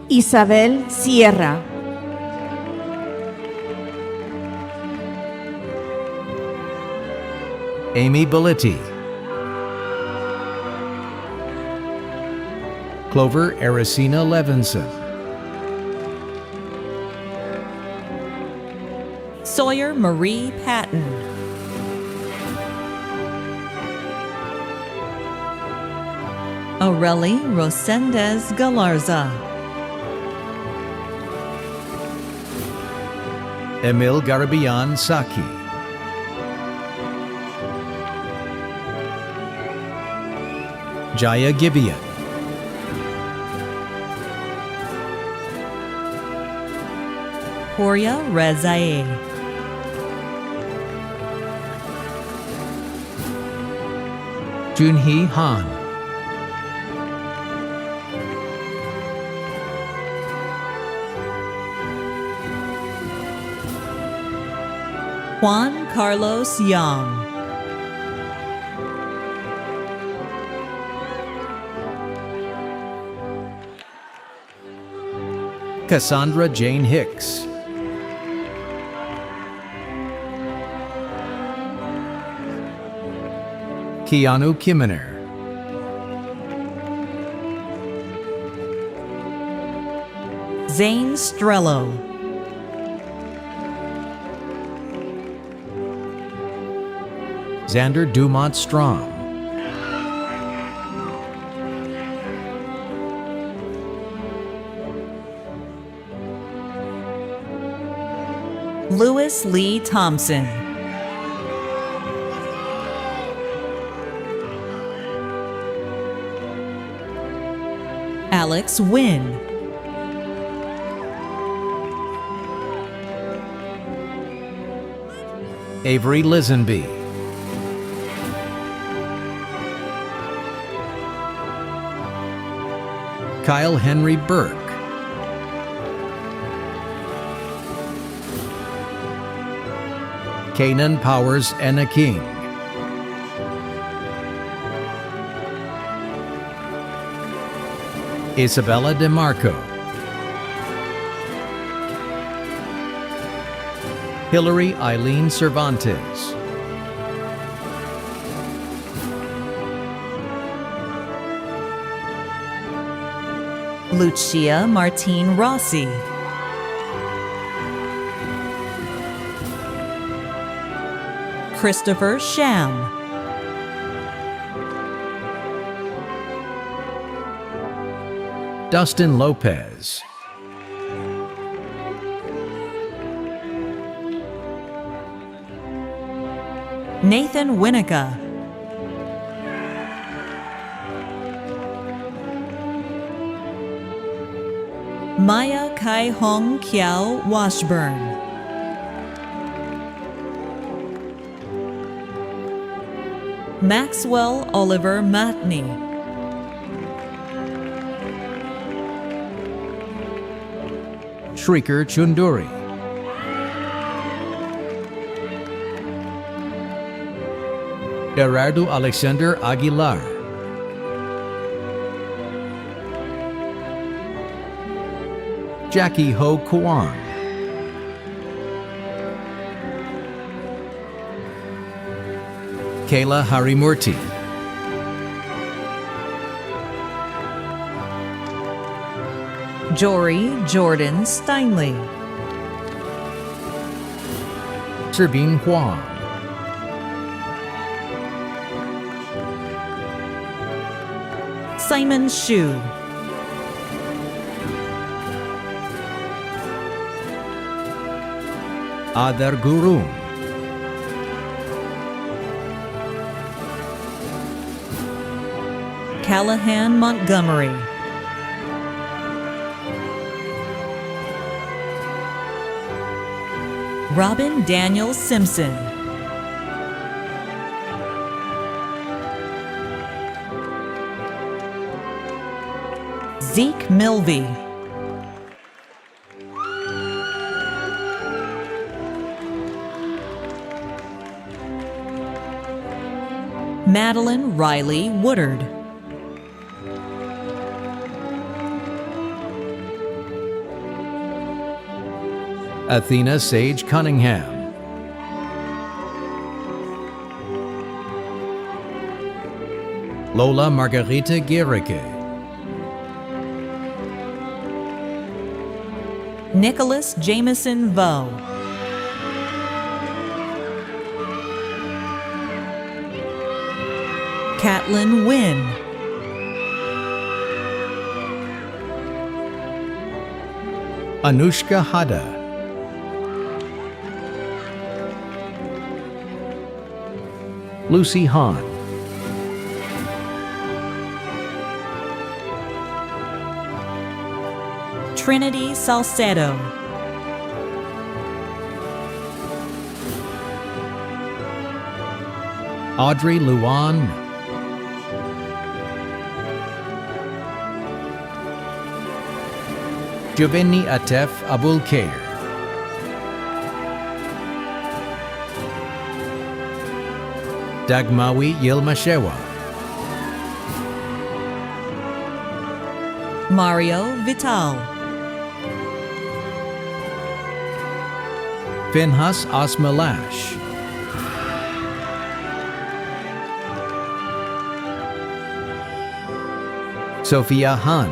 Speaker 9: Isabel Sierra,
Speaker 7: Amy Bellitti, Clover Erisina Levinson,
Speaker 8: Sawyer Marie Patton, Aurelie Rosendez Galarza,
Speaker 7: Emil Garabian Saki, Jaya Gibeon,
Speaker 8: Horia Rezae,
Speaker 7: Junhee Han,
Speaker 8: Juan Carlos Young,
Speaker 7: Cassandra Jane Hicks, Keanu Kiminer,
Speaker 8: Zane Strello,
Speaker 7: Xander Dumont Strom,
Speaker 8: Lewis Lee Thompson, Alex Wynn,
Speaker 7: Avery Lisenby, Kyle Henry Burke, Kanan Powers Enna King, Isabella DeMarco, Hillary Eileen Cervantes,
Speaker 8: Lucia Martine Rossi, Christopher Sham,
Speaker 7: Dustin Lopez,
Speaker 8: Nathan Winnica, Maya Kai Hong Kiao Washburn, Maxwell Oliver Matney,
Speaker 7: Shrikar Chunduri, Gerardo Alexander Aguilar, Jackie Ho Kwan, Kayla Harimurti,
Speaker 8: Jory Jordan Steinley,
Speaker 7: Servine Huang,
Speaker 8: Simon Shu,
Speaker 7: Adar Gurung,
Speaker 8: Callahan Montgomery, Robin Daniel Simpson, Zeke Milvey, Madeline Riley Woodard,
Speaker 7: Athena Sage Cunningham, Lola Margarita Gericke,
Speaker 8: Nicholas Jameson Vo, Catlin Wynn,
Speaker 7: Anushka Hada, Lucy Hahn,
Speaker 8: Trinity Salcedo,
Speaker 7: Audrey Luan, Giovanni Atef Abulkair, Dagmawi Yilmashewa,
Speaker 8: Mario Vital,
Speaker 7: Finhas Asmalash, Sophia Han,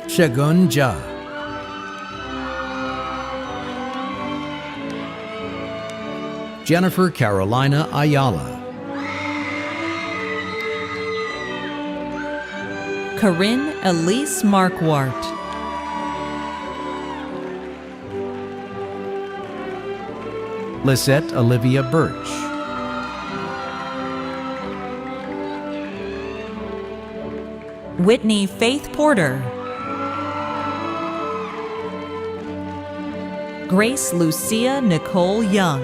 Speaker 7: Shagun Ja, Jennifer Carolina Ayala,
Speaker 8: Corinne Elise Markwart,
Speaker 7: Lisette Olivia Birch,
Speaker 8: Whitney Faith Porter, Grace Lucia Nicole Young,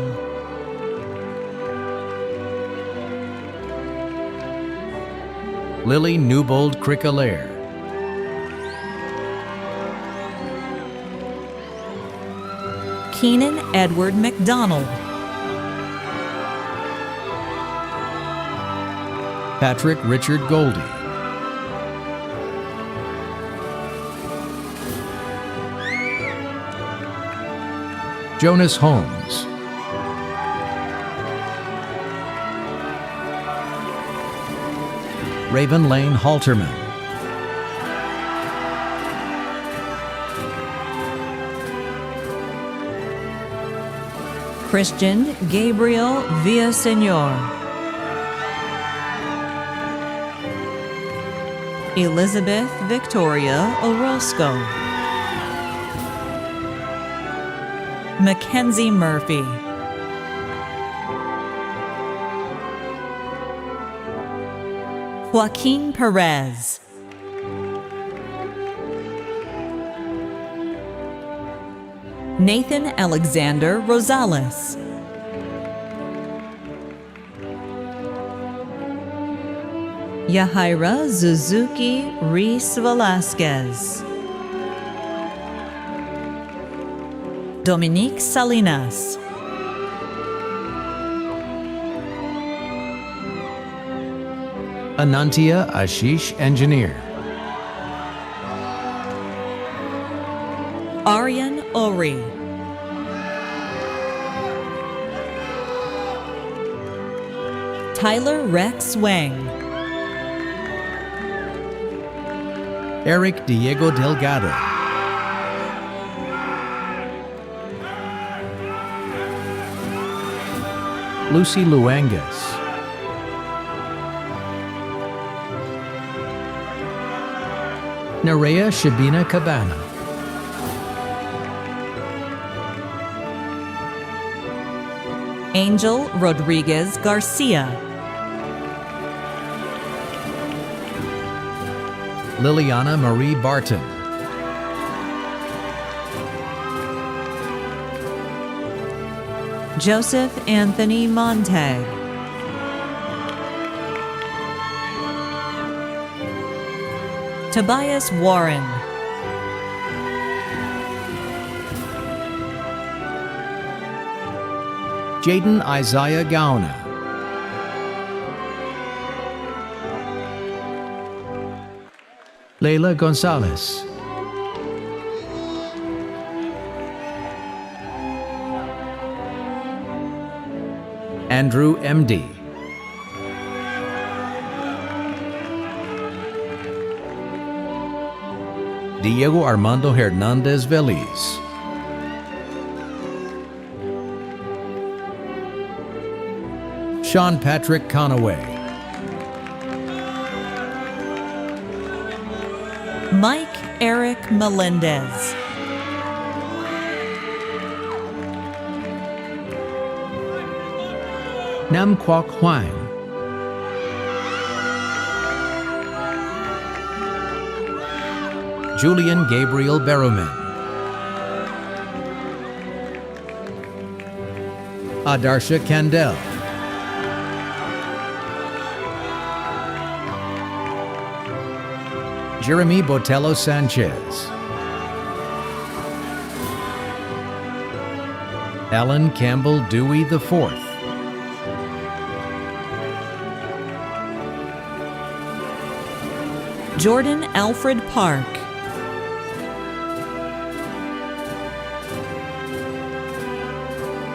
Speaker 7: Lily Newbold Crickalaire,
Speaker 8: Keenan Edward McDonald,
Speaker 7: Patrick Richard Goldie, Jonas Holmes, Raven Lane Halterman,
Speaker 8: Christian Gabriel Villaseñor, Elizabeth Victoria Orozco, Mackenzie Murphy, Joaquin Perez, Nathan Alexander Rosales, Yahaira Suzuki Reese Velasquez, Dominique Salinas,
Speaker 7: Anantia Ashish Engineer,
Speaker 8: Aryan Ori, Tyler Rex Wang,
Speaker 7: Eric Diego Delgado, Lucy Luangas, Nerea Shabina Cabana,
Speaker 8: Angel Rodriguez Garcia,
Speaker 7: Liliana Marie Barton,
Speaker 8: Joseph Anthony Montag, Tobias Warren,
Speaker 7: Jaden Isaiah Gauna, Leila Gonzalez, Andrew MD, Diego Armando Hernandez Veliz, Sean Patrick Conaway,
Speaker 8: Mike Eric Melendez,
Speaker 7: Nam Quoc Huang, Julian Gabriel Berroman, Adarsha Candel, Jeremy Botello Sanchez, Alan Campbell Dewey IV,
Speaker 8: Jordan Alfred Park,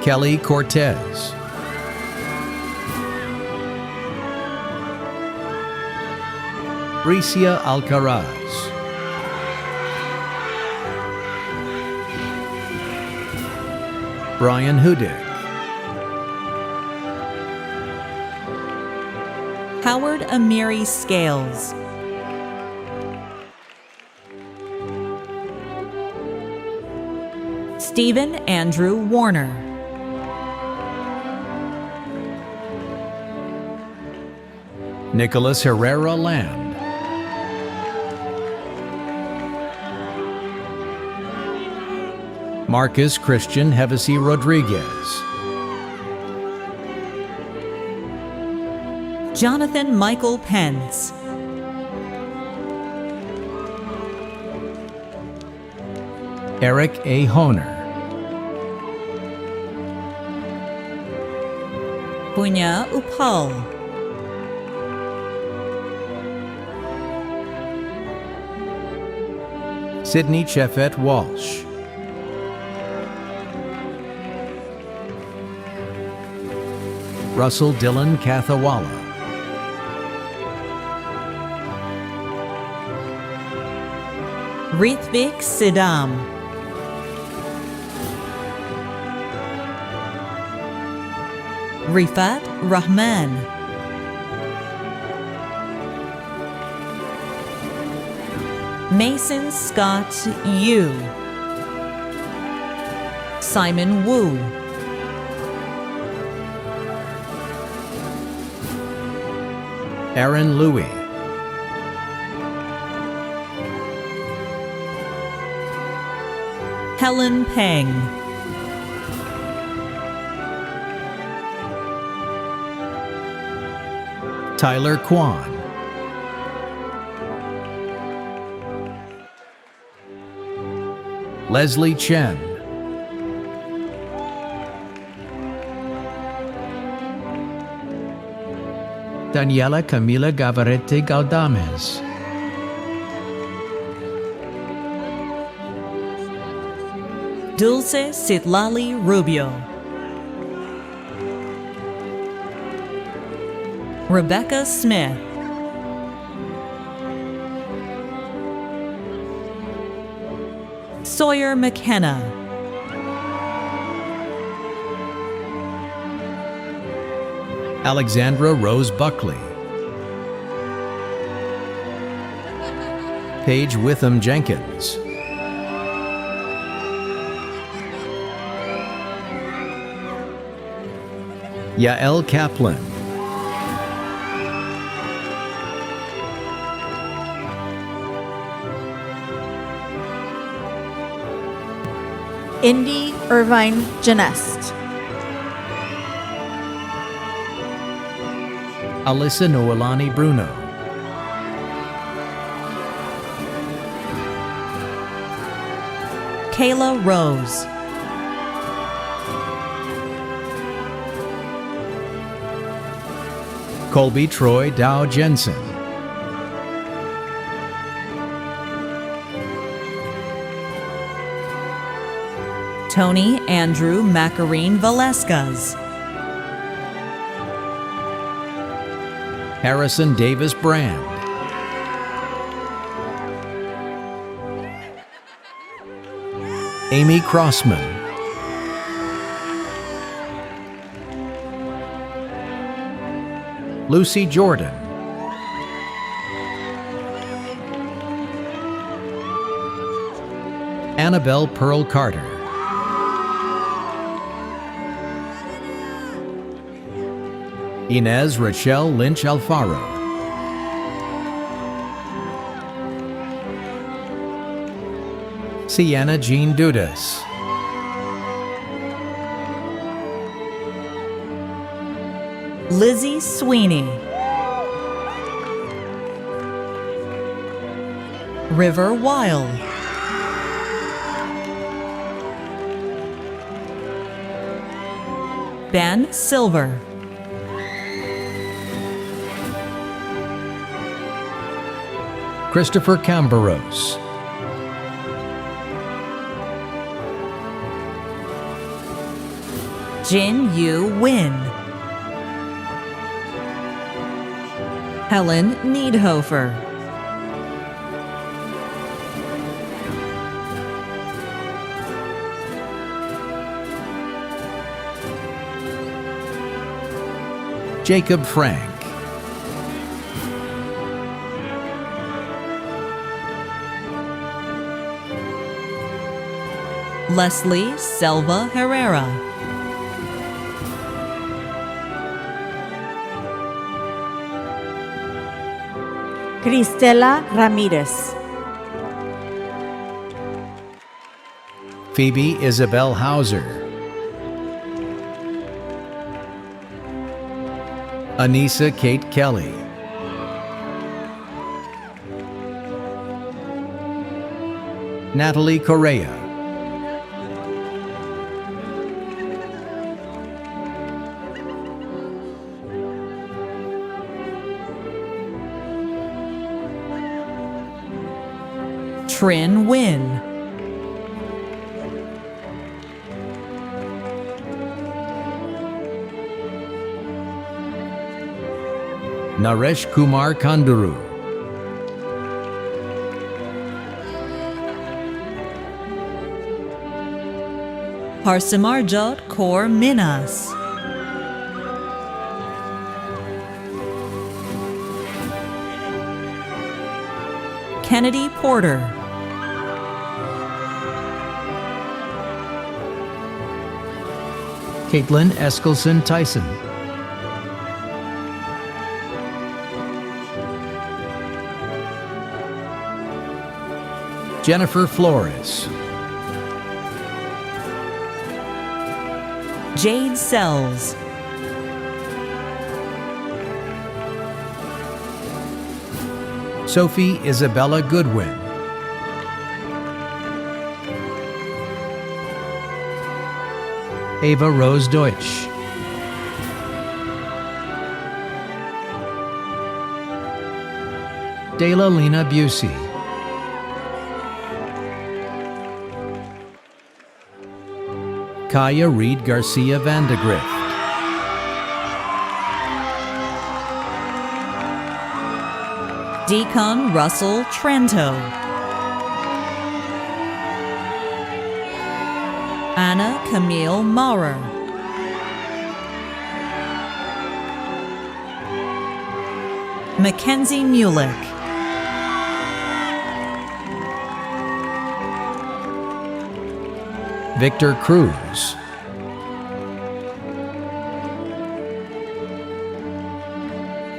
Speaker 7: Kelly Cortez, Bricia Alcaraz. Brian Hudick.
Speaker 8: Howard Amiri Scales. Stephen Andrew Warner.
Speaker 7: Nicholas Herrera Land. Marcus Christian Hevesy Rodriguez.
Speaker 8: Jonathan Michael Pence.
Speaker 7: Eric A. Honer.
Speaker 8: Punya Upal.
Speaker 7: Sydney Chefet Walsh. Russell Dillon Kathawala.
Speaker 8: Rithvik Sidam. Rifat Rahman. Mason Scott Yu. Simon Wu.
Speaker 7: Aaron Louie.
Speaker 8: Helen Peng.
Speaker 7: Tyler Kwan. Leslie Chen. Daniela Camila Gavarete Galdames.
Speaker 8: Dulce Citlali Rubio. Rebecca Smith. Sawyer McKenna.
Speaker 7: Alexandra Rose Buckley. Paige Witham Jenkins. Yael Kaplan.
Speaker 9: Indy Irvine Janest.
Speaker 7: Alyssa Noelani Bruno.
Speaker 8: Kayla Rose.
Speaker 7: Colby Troy Dow Jensen.
Speaker 8: Tony Andrew Macarene Valesquez.
Speaker 7: Harrison Davis Brand. Amy Crossman. Lucy Jordan. Annabelle Pearl Carter. Inez Rachel Lynch Alfaro. Sienna Jean Dudas.
Speaker 8: Lizzie Sweeney. River Weil. Ben Silver.
Speaker 7: Christopher Cambaros.
Speaker 8: Jin Yu Win. Helen Needhofer.
Speaker 7: Jacob Frank,
Speaker 8: Leslie Selva Herrera,
Speaker 9: Cristela Ramirez.
Speaker 7: Phoebe Isabel Hauser, Anissa Kate Kelly, Natalie Correa,
Speaker 8: Trin Wynn,
Speaker 7: Naresh Kumar Kanduru,
Speaker 8: Parsimarjot Kaur Minas, Kennedy Porter,
Speaker 7: Caitlin Eskelson Tyson, Jennifer Flores,
Speaker 8: Jade Sells,
Speaker 7: Sophie Isabella Goodwin, Ava Rose Deutsch, Dela Lena Busey, Kaya Reed Garcia Vandegrift,
Speaker 8: Deacon Russell Trento, Anna Camille Maurer, Mackenzie Mulick,
Speaker 7: Victor Cruz,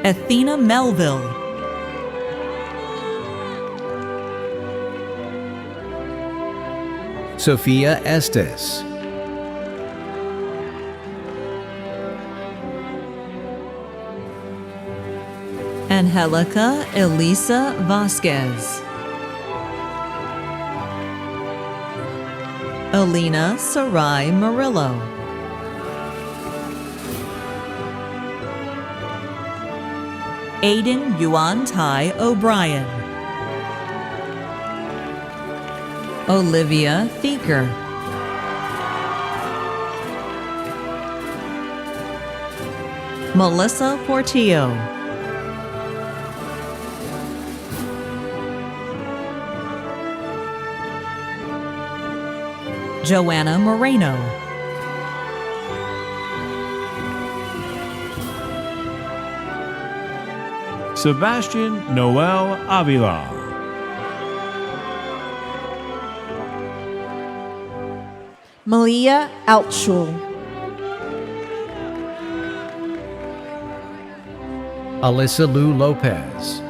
Speaker 8: Athena Melville,
Speaker 7: Sofia Estes,
Speaker 8: Angelica Elisa Vasquez, Alina Sarai Murillo, Aiden Yuan Tai O'Brien, Olivia Thieker, Melissa Portillo, Joanna Moreno,
Speaker 10: Sebastian Noel Avila,
Speaker 9: Malia Altschul.
Speaker 7: Alyssa Lou Lopez,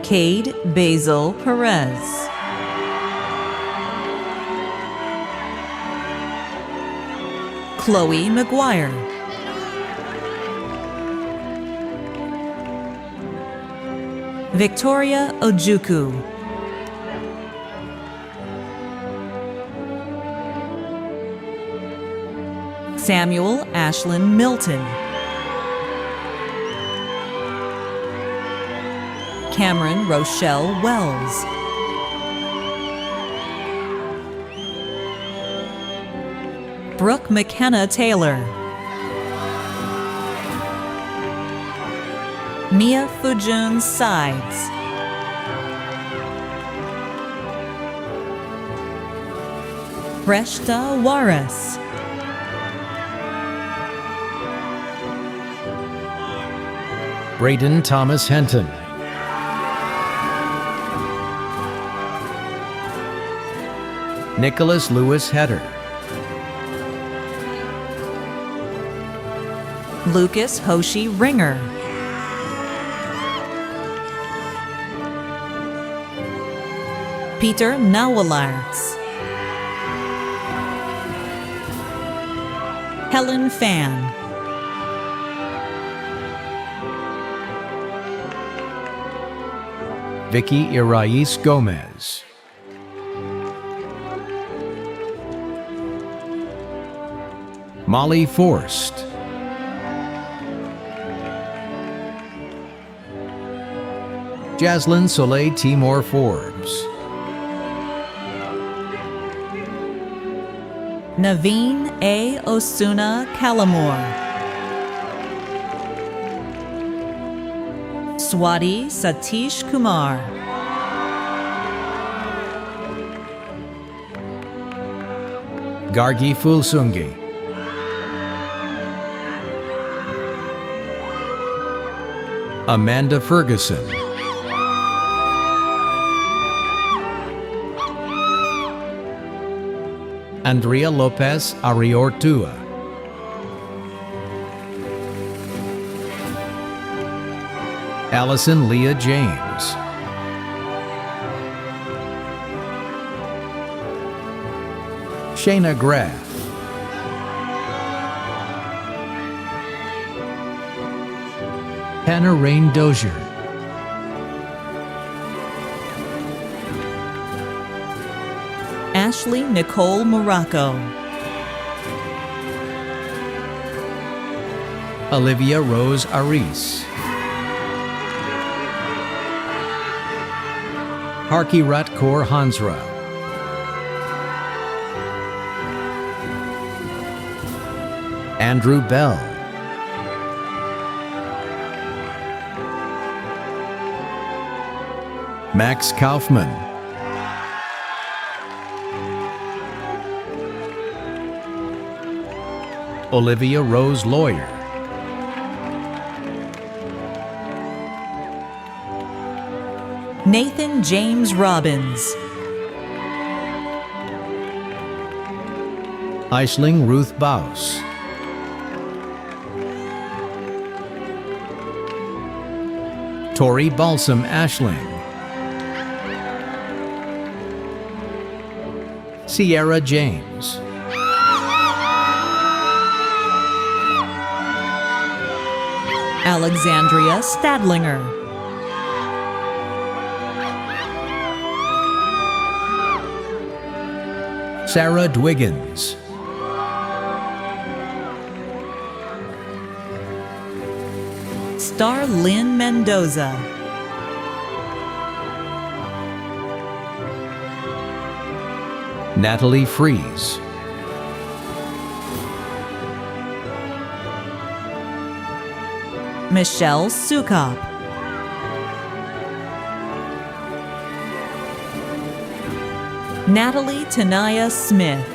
Speaker 8: Cade Basil Perez, Chloe McGuire, Victoria Ojukwu, Samuel Ashlyn Milton, Cameron Rochelle Wells, Brooke McKenna Taylor, Mia Fujun Sides, Reshta Waris.
Speaker 7: Braden Thomas Henton. Nicholas Lewis Heder.
Speaker 8: Lucas Hoshi Ringer. Peter Nawalarts. Helen Fan.
Speaker 7: Vicky Irais Gomez. Molly Forst. Jaslyn Soleil Timor Forbes.
Speaker 8: Naveen A. Osuna Calamore. Swati Satish Kumar.
Speaker 7: Gargi Fulsungi. Amanda Ferguson. Andrea Lopez Ariortua. Allison Leah James. Shayna Graff. Hannah Rain Dozier.
Speaker 8: Ashley Nicole Morocco.
Speaker 7: Olivia Rose Aris. Harkirat Kaur Hansra. Andrew Bell. Max Kaufman. Olivia Rose Lawyer.
Speaker 8: Nathan James Robbins.
Speaker 7: Aisling Ruth Baus. Tori Balsam Ashling. Sierra James.
Speaker 8: Alexandria Stadlinger.
Speaker 7: Sarah Dwiggins.
Speaker 8: Star Lynn Mendoza.
Speaker 7: Natalie Fries.
Speaker 8: Michelle Sukop. Natalie Tanaya Smith.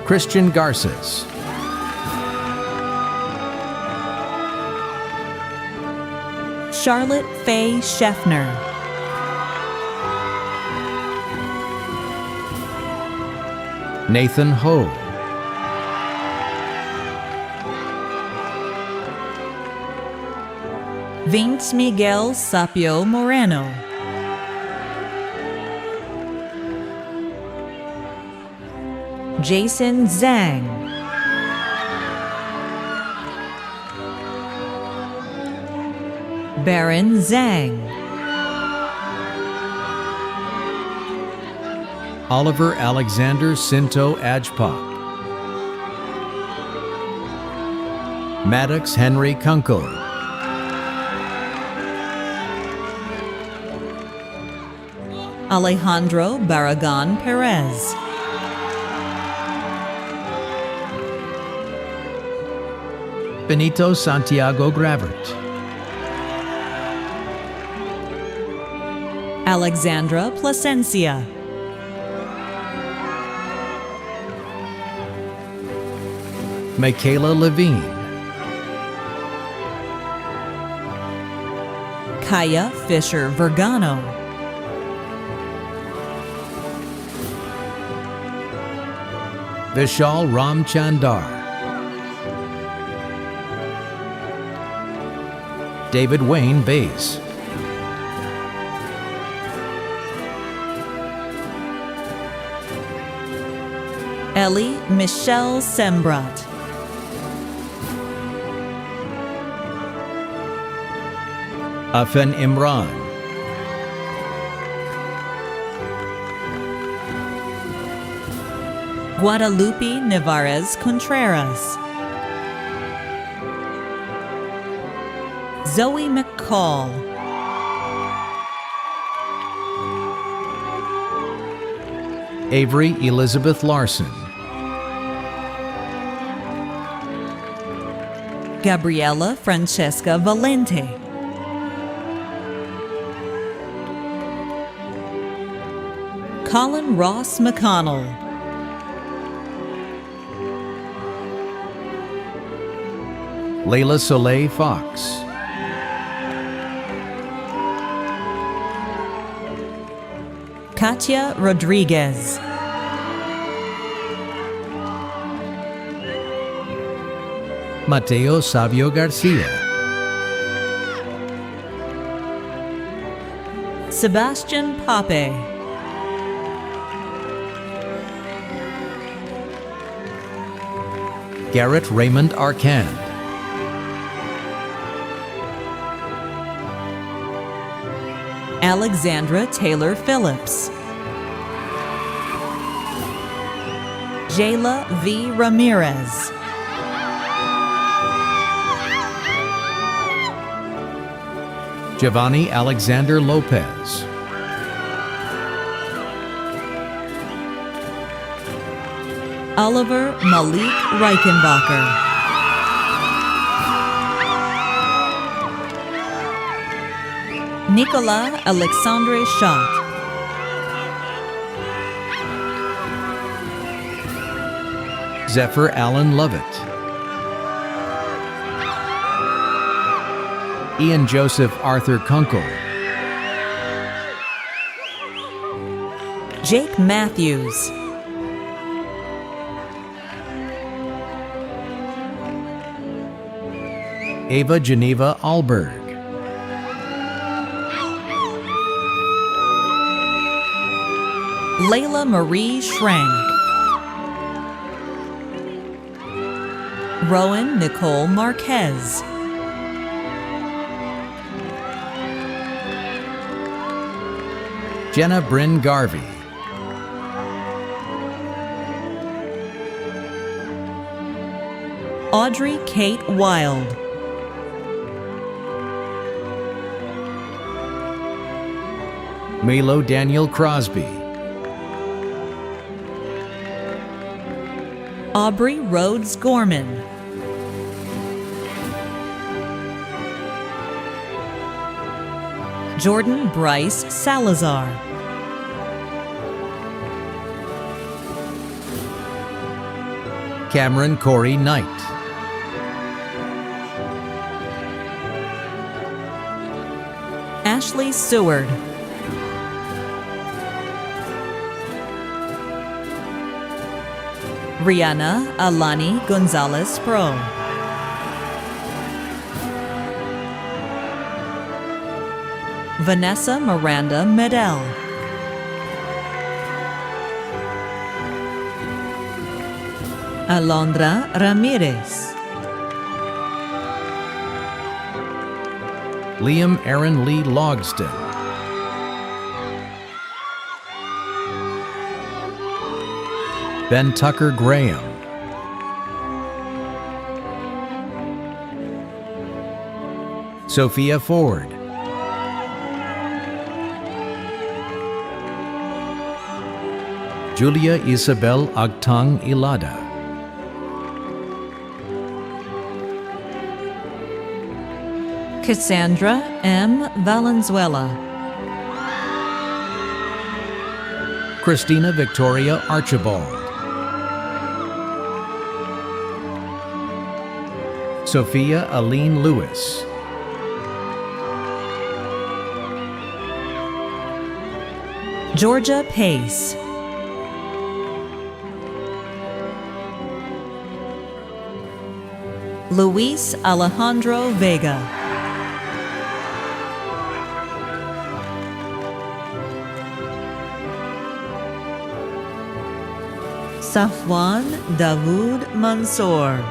Speaker 7: Christian Garces.
Speaker 8: Charlotte Faye Scheffner.
Speaker 7: Nathan Ho.
Speaker 8: Vince Miguel Sapio Moreno. Jason Zhang. Baron Zhang.
Speaker 7: Oliver Alexander Sinto Ajpak. Maddox Henry Kunkel.
Speaker 8: Alejandro Barragan Perez.
Speaker 7: Benito Santiago Gravert.
Speaker 8: Alexandra Plasencia.
Speaker 7: Michaela Levine,
Speaker 8: Kaya Fisher Vergano.
Speaker 7: Vishal Ramchandar, David Wayne Bays,
Speaker 8: Ellie Michelle Sembrat.
Speaker 7: Afen Imran,
Speaker 8: Guadalupe Nevarez Contreras. Zoe McCall.
Speaker 7: Avery Elizabeth Larson,
Speaker 8: Gabriela Francesca Valente. Colin Ross McConnell.
Speaker 7: Layla Soleil Fox,
Speaker 8: Katia Rodriguez.
Speaker 7: Mateo Savio Garcia,
Speaker 8: Sebastian Pape.
Speaker 7: Garrett Raymond Arcand,
Speaker 8: Alexandra Taylor Phillips. Jayla V. Ramirez.
Speaker 7: Giovanni Alexander Lopez,
Speaker 8: Oliver Malik Reichenbacher. Nicolas Alexandre Schott.
Speaker 7: Zephyr Allen Lovett, Ian Joseph Arthur Kunkel,
Speaker 8: Jake Matthews.
Speaker 7: Ava Geneva Alberg,
Speaker 8: Layla Marie Schrank. Rowan Nicole Marquez.
Speaker 7: Jenna Bryn Garvey,
Speaker 8: Audrey Kate Wild.
Speaker 7: Milo Daniel Crosby,
Speaker 8: Aubrey Rhodes Gorman. Jordan Bryce Salazar.
Speaker 7: Cameron Corey Knight,
Speaker 8: Ashley Seward. Rihanna Alani Gonzalez Pro. Vanessa Miranda Medel. Alondra Ramirez.
Speaker 7: Liam Aaron Lee Logston, Ben Tucker Graham, Sophia Ford, Julia Isabel Agtang Ilada,
Speaker 8: Cassandra M. Valenzuela.
Speaker 7: Christina Victoria Archibald, Sophia Aline Lewis,
Speaker 8: Georgia Pace, Luis Alejandro Vega, Safwan Dawood Mansour,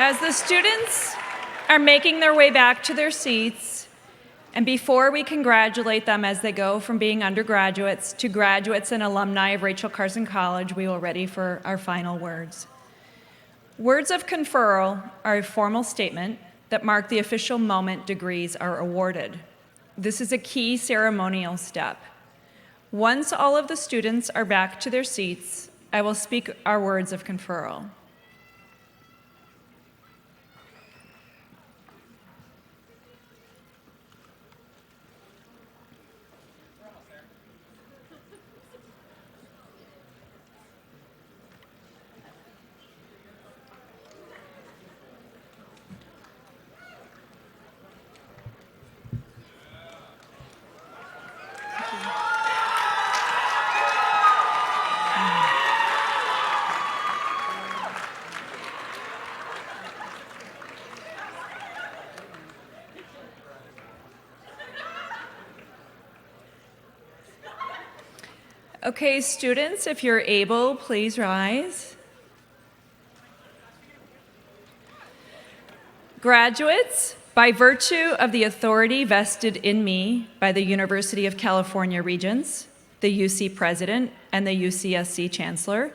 Speaker 4: As the students are making their way back to their seats, and before we congratulate them as they go from being undergraduates to graduates and alumni of Rachel Carson College, we will ready for our final words. Words of conferral are a formal statement that mark the official moment degrees are awarded. This is a key ceremonial step. Once all of the students are back to their seats, I will speak our words of conferral. Okay, students, if you're able, please rise. Graduates, by virtue of the authority vested in me by the University of California Regents, the UC President, and the UCSC Chancellor,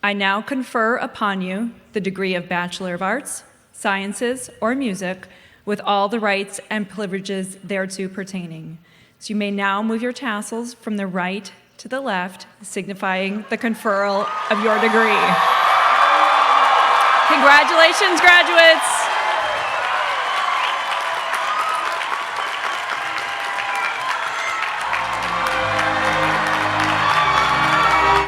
Speaker 4: I now confer upon you the degree of Bachelor of Arts, Sciences, or Music, with all the rights and privileges thereto pertaining. So you may now move your tassels from the right to the left, signifying the conferral of your degree. Congratulations, graduates!